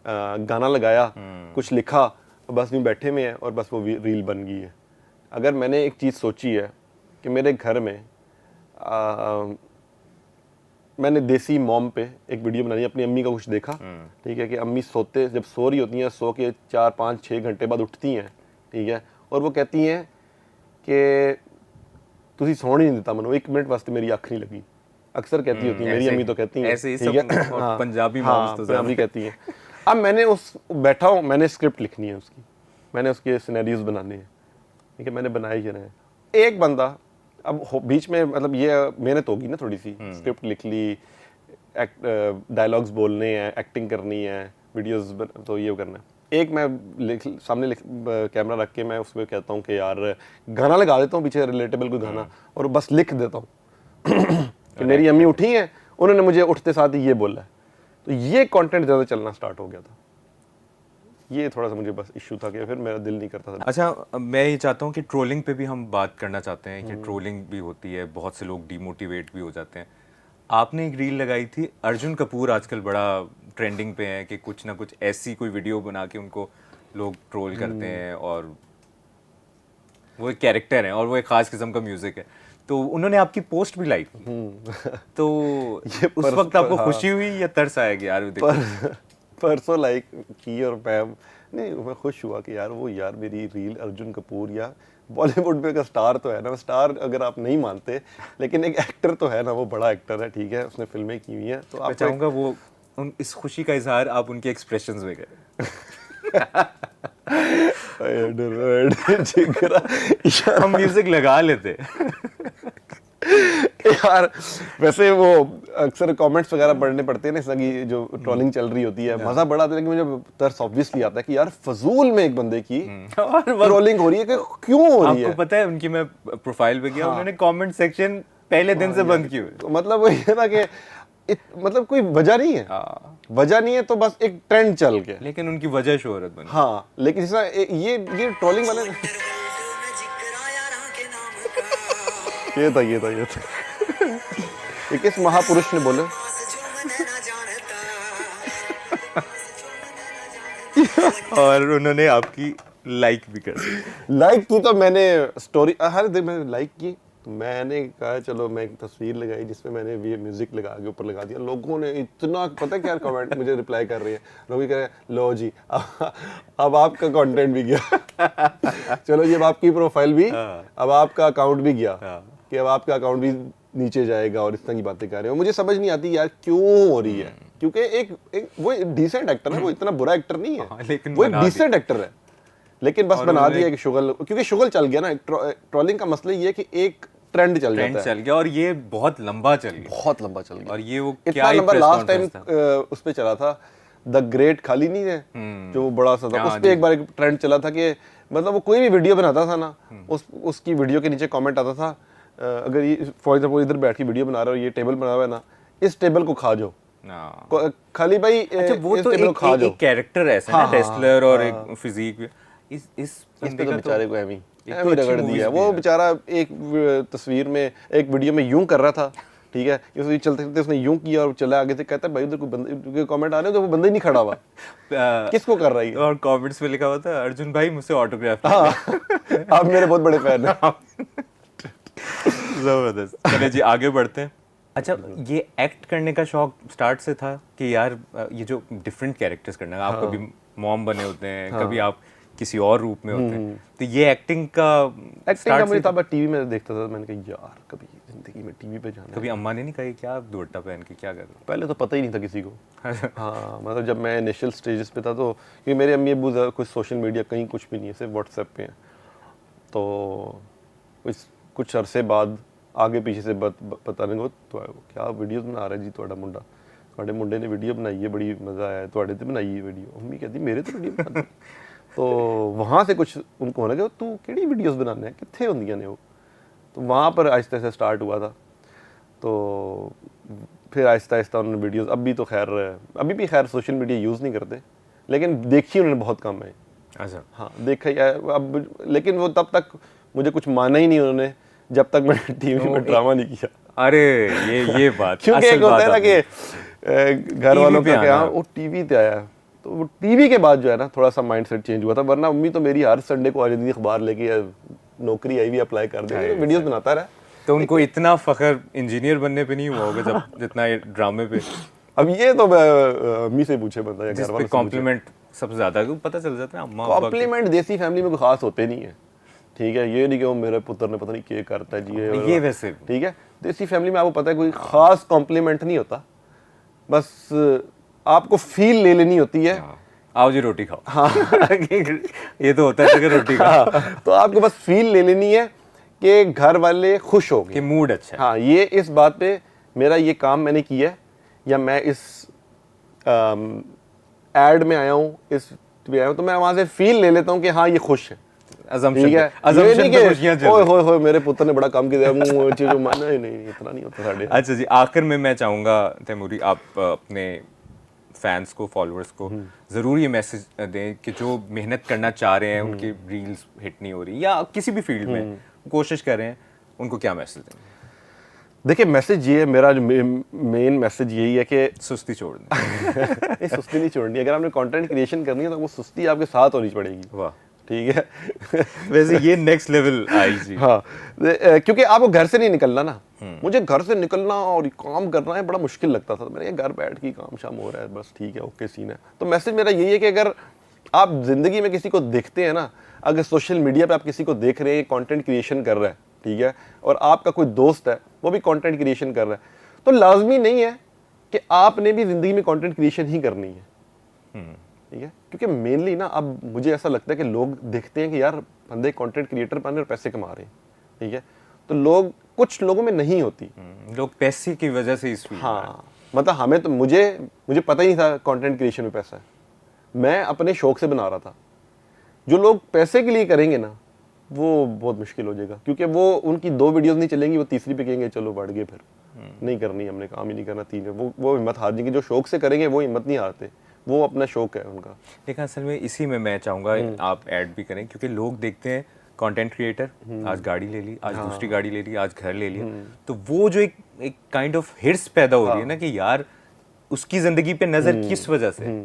Speaker 2: गाना लगाया, कुछ लिखा, बस यूँ बैठे में है और बस वो रील बन गई है। अगर मैंने एक चीज़ सोची है कि मेरे घर में मैंने देसी मॉम पे एक वीडियो बनाई, अपनी अम्मी का कुछ देखा, ठीक है, कि अम्मी सोते जब सो रही होती हैं, सो के 4-5-6 घंटे बाद उठती हैं, ठीक है, और वो कहती हैं कि तुसी सोण ही नहीं देता मनो, 1 मिनट वास्ते मेरी अख नहीं लगी, अक्सर कहती होती है मेरी अम्मी, तो कहती हैं,
Speaker 1: ऐसे ही
Speaker 2: ठीक है,
Speaker 1: सब
Speaker 2: हाँ,
Speaker 1: पंजाबी
Speaker 2: हाँ,
Speaker 1: मॉम्स तो
Speaker 2: पंजाबी कहती हैं। अब मैंने उस बैठा हूँ, मैंने स्क्रिप्ट लिखनी है उसकी, मैंने उसके सिनेरियोज बनाने हैं, ठीक है, मैंने बनाए ही रहे। एक बंदा अब बीच में, मतलब ये मेहनत होगी ना थोड़ी सी, स्क्रिप्ट लिख ली, डायलॉग्स बोलने हैं, एक्टिंग करनी है, वीडियोस, तो ये करना है। एक मैं सामने कैमरा रख के मैं उसमें कहता हूँ कि यार गाना लगा देता हूँ पीछे, रिलेटेबल कोई गाना, और बस लिख देता हूँ कि मेरी अम्मी उठी हैं, उन्होंने मुझे उठते साथ ही ये बोला है, तो ये कंटेंट ज़्यादा चलना स्टार्ट हो गया था। ये थोड़ा सा मुझे बस इशू था कि फिर मेरा दिल नहीं करता था।
Speaker 1: अच्छा, मैं ये चाहता हूँ कि ट्रोलिंग पे भी हम बात करना चाहते हैं कि ट्रोलिंग भी होती है, बहुत से लोग डीमोटिवेट भी हो जाते हैं। आपने एक रील लगाई थी, अर्जुन कपूर आजकल बड़ा ट्रेंडिंग पे है कि कुछ ना कुछ ऐसी कोई वीडियो बना के उनको लोग ट्रोल करते हैं, और वो एक कैरेक्टर है और वो एक खास किस्म का म्यूजिक है, तो उन्होंने आपकी पोस्ट भी लाइक तो उस वक्त आपको खुशी हुई या तरस आया कि यार देखो?
Speaker 2: परसों लाइक की, और मैं खुश हुआ कि यार वो यार मेरी रील अर्जुन कपूर या बॉलीवुड में का स्टार तो है ना, स्टार अगर आप नहीं मानते, लेकिन एक एक्टर तो है ना, वो बड़ा एक्टर है, ठीक है, उसने फिल्में की हुई हैं, तो आप
Speaker 1: चाहूँगा वो इस खुशी का इजहार आप उनके एक्सप्रेशंस में करें। हम म्यूजिक लगा लेते
Speaker 2: यार, वैसे वो अक्सर कमेंट्स वगैरह पढ़ने पड़ते हैं ना, इसकी जो ट्रोलिंग चल रही होती है, मजा बड़ा आता है, लेकिन मुझे तरस ऑब्वियसली आता है कि यार फजूल में एक बंदे की ट्रोलिंग हो रही है, कि क्यों हो रही है।
Speaker 1: आपको पता है उनकी मैं प्रोफाइल पे गया, उन्होंने कमेंट सेक्शन पहले दिन से बंद किए,
Speaker 2: तो मतलब वही है ना कि मतलब कोई वजह नहीं है, वजह नहीं है, तो बस एक ट्रेंड चल के,
Speaker 1: लेकिन उनकी वजह शोहरत बनी।
Speaker 2: हाँ, लेकिन ये ट्रोलिंग वाले ये था ये किस महापुरुष ने बोले?
Speaker 1: और उन्होंने आपकी लाइक भी कर दी।
Speaker 2: लाइक की तो मैंने स्टोरी हर दिन मैंने लाइक की, मैंने कहा चलो मैं एक तस्वीर लगाई जिसमें मैंने ये म्यूजिक लगा के ऊपर लगा दिया, लोगों ने इतना, पता क्या कमेंट मुझे रिप्लाई कर रही है, लोग कह रहे हैं लो जी अब आपका कंटेंट भी गया चलो ये अब आपकी प्रोफाइल भी, अब आपका अकाउंट भी गया, कि अब आपका अकाउंट भी नीचे जाएगा, और इस तरह की बातें कर रहे हो। मुझे समझ नहीं आती यार क्यों हो रही है, क्योंकि एक वो डिसेंट एक्टर है, वो इतना बुरा एक्टर नहीं है,
Speaker 1: लेकिन
Speaker 2: वो एक डिसेंट एक्टर है, लेकिन बस बना दिया कि शुगल, क्योंकि शुगल चल गया ना। ट्रोलिंग का मसला ये है कि एक ट्रेंड चल जाता है,
Speaker 1: चल गया और ये बहुत लंबा चल गया,
Speaker 2: बहुत लंबा चल गया।
Speaker 1: और ये वो
Speaker 2: इतना
Speaker 1: क्या ही
Speaker 2: लंबा,
Speaker 1: press
Speaker 2: लास्ट टाइम
Speaker 1: conference था।
Speaker 2: उस पे चला था द ग्रेट खाली नहीं है, जो बड़ा सा था,
Speaker 1: हाँ,
Speaker 2: उस पे एक बार एक ट्रेंड चला था कि मतलब वो कोई भी वीडियो बनाता था ना, उसकी वीडियो के नीचे कमेंट आता था, अगर ये फॉर एग्जांपल इधर बैठ के वीडियो बना रहे हो, ये टेबल बना हुआ है ना, इस टेबल को खा जाओ,
Speaker 1: हाँ।
Speaker 2: खाली भाई
Speaker 1: अच्छा, वो
Speaker 2: इस
Speaker 1: तो
Speaker 2: टेबल को खा जाओ।
Speaker 1: एक कैरेक्टर ऐसा है ना, रेसलर और एक फिजिक, इस
Speaker 2: इस
Speaker 1: बंदे
Speaker 2: पे तो
Speaker 1: का
Speaker 2: बेचारे को एमी
Speaker 1: एक तो अच्छी
Speaker 2: रगड़
Speaker 1: movies
Speaker 2: दिया।
Speaker 1: भी
Speaker 2: वो
Speaker 1: है।
Speaker 2: बेचारा एक तस्वीर में, एक वीडियो में यूं कर रहा था, ठीक है, चलते चलते उसने यूं किया और चला आगे से, कहता है भाई उधर कोई बंदे कमेंट आ रहे हैं तो वो बंदा ही नहीं खड़ा हुआ, किसको कर रहा है ये?
Speaker 1: और कमेंट्स में लिखा हुआ था, अर्जुन भाई मुझसे ऑटोग्राफ।
Speaker 2: हाँ, आप मेरे बहुत बड़े फैन हैं।
Speaker 1: जबरदस्त। चलिए जी आगे बढ़ते हैं। अच्छा, ये एक्ट करने का शौक स्टार्ट से था कि यार ये जो डिफरेंट कैरेक्टर्स करना, आप कभी मॉम बने होते हैं, कभी आप किसी और रूप में होते हैं, तो ये एक्टिंग का
Speaker 2: मुझे तब टीवी में देखता था, मैंने कहा यार कभी जिंदगी में टीवी पे जाना है।
Speaker 1: कभी अम्मा ने नहीं कहा क्या आप दुपट्टा पहन के क्या कर रहे हो?
Speaker 2: पहले तो पता ही नहीं था किसी को। हाँ, मतलब जब मैं इनिशियल स्टेजेस पे था, तो क्योंकि मेरे अम्मी अब्बू कुछ सोशल मीडिया कहीं कुछ भी नहीं है, सिर्फ व्हाट्सएप पे हैं, तो कुछ अरसे बाद आगे पीछे से पता नहीं तो क्या वीडियोस बना रहा है जी ਤੁਹਾਡਾ ਮੁੰਡਾ, ਤੁਹਾਡੇ ਮੁੰਡੇ ने वीडियो बनाई है, बड़ी मज़ा आया, ਤੁਹਾਡੇ ਤੇ बनाई है वीडियो। अम्मी कहती मेरे तो वीडियो बना दी। तो वहाँ से कुछ उनको होना कि तू केड़ी वीडियोस बनाने हैं, कितने होंदियां ने वो, तो वहाँ पर आहिस्ता आहिस्ता स्टार्ट हुआ था। तो फिर आहिस्ता आहिस्ता उन्होंने वीडियोस, अभी भी खैर सोशल मीडिया यूज़ नहीं करते, लेकिन देखी उन्होंने बहुत कम है।
Speaker 1: अच्छा,
Speaker 2: हाँ देखा ही है अब, लेकिन वो तब तक मुझे कुछ माना ही नहीं उन्होंने जब तक मैंने टीवी में ड्रामा नहीं किया।
Speaker 1: अरे ये बात
Speaker 2: क्योंकि एक होता है ना कि घर वालों
Speaker 1: पे
Speaker 2: का क्या,
Speaker 1: आना।
Speaker 2: वो टीवी पे आया, तो वो टीवी के बाद जो है ना थोड़ा सा माइंडसेट चेंज हुआ था, वरना मम्मी तो मेरी हर संडे को आ जाती थी अखबार लेके, नौकरी आई भी अप्लाई कर दे, वीडियोस बनाता रहा।
Speaker 1: तो उनको इतना फखर इंजीनियर बनने पे नहीं हुआ होगा जब जितना ये ड्रामे पे,
Speaker 2: अब ये तो अम्मी से पूछे बंदा या
Speaker 1: जिस
Speaker 2: घर
Speaker 1: पे
Speaker 2: वालों से
Speaker 1: कॉम्प्लीमेंट सबसे ज्यादा पता चल जाता है अम्मा।
Speaker 2: कॉम्प्लीमेंट देसी फैमिली में कोई खास होते नहीं है, ठीक है, ये नहीं कि वो मेरे पुत्र ने पता नहीं क्या करता है जी,
Speaker 1: ये वैसे
Speaker 2: ठीक है, देसी फैमिली में आपको पता है कोई खास कॉम्प्लीमेंट नहीं होता, बस आपको फील ले लेनी होती है।
Speaker 1: आओ जी रोटी खाओ। हाँ ये तो होता है कि रोटी खाओ।
Speaker 2: हाँ, तो आपको बस फील ले लेनी है कि घर वाले खुश हो गए,
Speaker 1: कि मूड अच्छा है।
Speaker 2: हाँ, ये इस बात पे मेरा ये काम मैंने किया है, या मैं इस एड में आया हूँ, इस पे आया हूँ, तो मैं वहाँ से फील ले लेता हूँ कि हाँ ये खुश है, ठीक है, ये नहीं कि ओए होए होए मेरे पुत्र ने बड़ा काम किया, चीज़ों माना ही नहीं, इतना नहीं होता साढ़े।
Speaker 1: अच्छा जी, आखिर में मैं चाहूँगा तैमूरी, आप अपने फैंस को, फॉलोअर्स को ज़रूर ये मैसेज दें कि जो मेहनत करना चाह रहे हैं, उनकी रील्स हिट नहीं हो रही, या किसी भी फील्ड में कोशिश कर रहे हैं, उनको क्या मैसेज दें?
Speaker 2: देखिए, मैसेज ये है, मेरा जो मेन मैसेज यही है कि
Speaker 1: सुस्ती छोड़ दें।
Speaker 2: सुस्ती नहीं छोड़नी, अगर आपने कंटेंट क्रिएशन करनी है तो वो सुस्ती आपके साथ होनी पड़ेगी।
Speaker 1: वाह,
Speaker 2: ठीक है।
Speaker 1: वैसे ये नेक्स्ट लेवल आई जी।
Speaker 2: हाँ, क्योंकि आपको घर से नहीं निकलना ना, मुझे घर से निकलना और काम करना है बड़ा मुश्किल लगता था, मैंने घर बैठ के काम शाम हो रहा है, बस ठीक है, ओके सीन है। तो मैसेज मेरा यही है कि अगर आप जिंदगी में किसी को देखते हैं ना, अगर सोशल मीडिया पे आप किसी को देख रहे हैं कंटेंट क्रिएशन कर रहा है, ठीक है, और आपका कोई दोस्त है वो भी कंटेंट क्रिएशन कर रहा है, तो लाजमी नहीं है कि आपने भी जिंदगी में कंटेंट क्रिएशन ही करनी है, ठीक है, क्योंकि मेनली ना अब मुझे ऐसा लगता है कि लोग देखते हैं कि यार बंदे कंटेंट क्रिएटर बन रहे और पैसे कमा रहे हैं, ठीक है, तो कुछ लोगों में नहीं होती,
Speaker 1: लोग पैसे की वजह से इस
Speaker 2: हाँ, मतलब हमें तो मुझे पता ही नहीं था कंटेंट क्रिएशन में पैसा है, मैं अपने शौक से बना रहा था। जो लोग पैसे के लिए करेंगे ना, वो बहुत मुश्किल हो जाएगा, क्योंकि वो उनकी 2 वीडियोस नहीं चलेंगी, वो तीसरी पे कहेंगे चलो बढ़ गए, फिर नहीं करनी, हमने काम ही नहीं करना, 3 है, वो हिम्मत हार जाएंगे। जो शौक से करेंगे वो हिम्मत नहीं हारते, वो अपना शौक है उनका।
Speaker 1: लेकिन असल में इसी में मैं चाहूँगा आप ऐड भी करें, क्योंकि लोग देखते हैं कंटेंट क्रिएटर, आज गाड़ी ले ली, आज दूसरी गाड़ी ले ली, आज घर ले लिया, तो वो जो एक काइंड ऑफ हिर्स पैदा हो रही है ना कि यार उसकी जिंदगी पे नजर किस वजह से,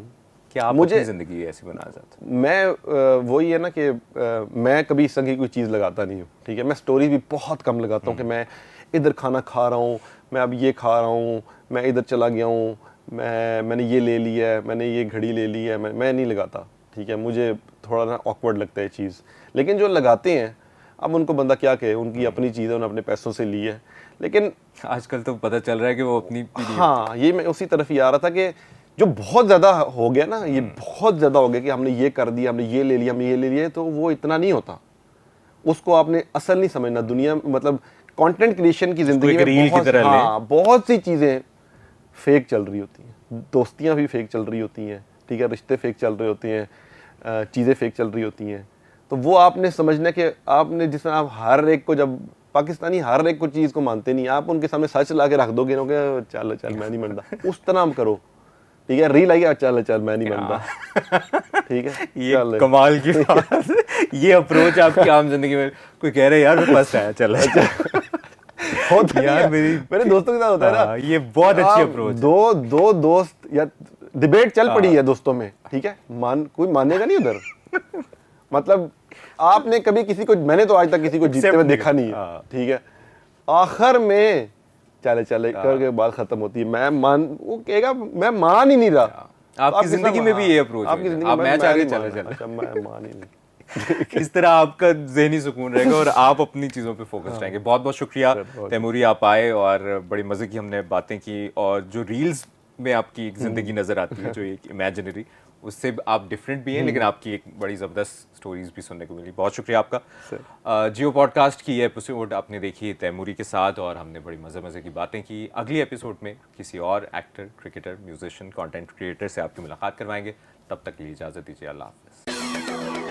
Speaker 1: कि आप अपनी जिंदगी ऐसी बना चाहते।
Speaker 2: मैं वही है ना कि मैं कभी इस तरह की कोई चीज़ लगाता नहीं हूँ, ठीक है, मैं स्टोरी भी बहुत कम लगाता हूँ कि मैं इधर खाना खा रहा हूँ, मैं अब ये खा रहा हूँ, मैं इधर चला गया हूँ, मैंने ये ले लिया है, मैंने ये घड़ी ले ली है, मैं नहीं लगाता, ठीक है, मुझे थोड़ा ना ऑकवर्ड लगता है चीज़। लेकिन जो लगाते हैं, अब उनको बंदा क्या कहे, उनकी अपनी चीज़ है, उन्होंने अपने पैसों से ली है, लेकिन
Speaker 1: आजकल तो पता चल रहा है कि वो अपनी,
Speaker 2: हाँ, ये मैं उसी तरफ ही आ रहा था कि जो बहुत ज़्यादा हो गया ना, ये बहुत ज़्यादा हो गया कि हमने ये कर दिया, हमने ये ले लिया, हमने ये ले लिया, तो वो इतना नहीं होता, उसको आपने असल नहीं समझना। दुनिया मतलब कंटेंट क्रिएशन की जिंदगी
Speaker 1: एक
Speaker 2: में
Speaker 1: रील की तरह लें।
Speaker 2: बहुत सी चीज़ें फेक चल रही होती हैं, दोस्तियां भी फेक चल रही होती हैं, ठीक है, रिश्ते फेक चल रहे होते हैं, चीज़ें फेक चल रही होती हैं। तो वो आपने समझना कि आपने जिसमें आप हर एक को, जब पाकिस्तानी हर एक को चीज़ को मानते नहीं, आप उनके सामने सच ला के रख दोगे ना कि चल चल मैं नहीं मानता, उस तरह हम करो, ठीक है। रील आई, चल चल मैं नहीं मानता, ठीक है।
Speaker 1: ये कमाल की बात। ये अप्रोच आपकी आम जिंदगी में, कोई कह रहे यार मैं फंस आया, चल
Speaker 2: होता
Speaker 1: यार
Speaker 2: मेरे दोस्तों के साथ होता है ना।
Speaker 1: ये बहुत अच्छी अप्रोच है।
Speaker 2: दो दोस्त या डिबेट चल पड़ी है दोस्तों में, ठीक है, कोई मानेगा नहीं उधर। मतलब आपने कभी किसी को, मैंने तो आज तक किसी को जीतते हुए देखा नहीं है, ठीक है। आखिर में चले करके बात खत्म होती है, वो कहेगा मैं मान ही नहीं रहा।
Speaker 1: आपकी जिंदगी में भी ये अप्रोच है,
Speaker 2: आपकी जिंदगी
Speaker 1: आप
Speaker 2: में
Speaker 1: मैच आगे चले
Speaker 2: अच्छा मैं मान ही नहीं।
Speaker 1: इस तरह आपका ज़हनी सुकून रहेगा और आप अपनी चीज़ों पे फोकस रहेंगे। बहुत बहुत शुक्रिया तैमूरी, आप आए और बड़ी मज़े की हमने बातें की, और जो रील्स में आपकी एक ज़िंदगी नज़र आती है, जो एक इमेजिनरी, उससे आप डिफरेंट भी हैं, लेकिन आपकी एक बड़ी ज़बरदस्त स्टोरीज भी सुनने को मिली। बहुत शुक्रिया आपका। जियो पॉडकास्ट की ये एपिसोड आपने देखी तैमूरी के साथ, और हमने बड़ी मज़े की बातें की। अगली एपिसोड में किसी और actor, cricketer, musician, content creator से आपकी मुलाकात करवाएंगे। तब तक के लिए इजाज़त दीजिए। अल्लाह हाफ़िज़।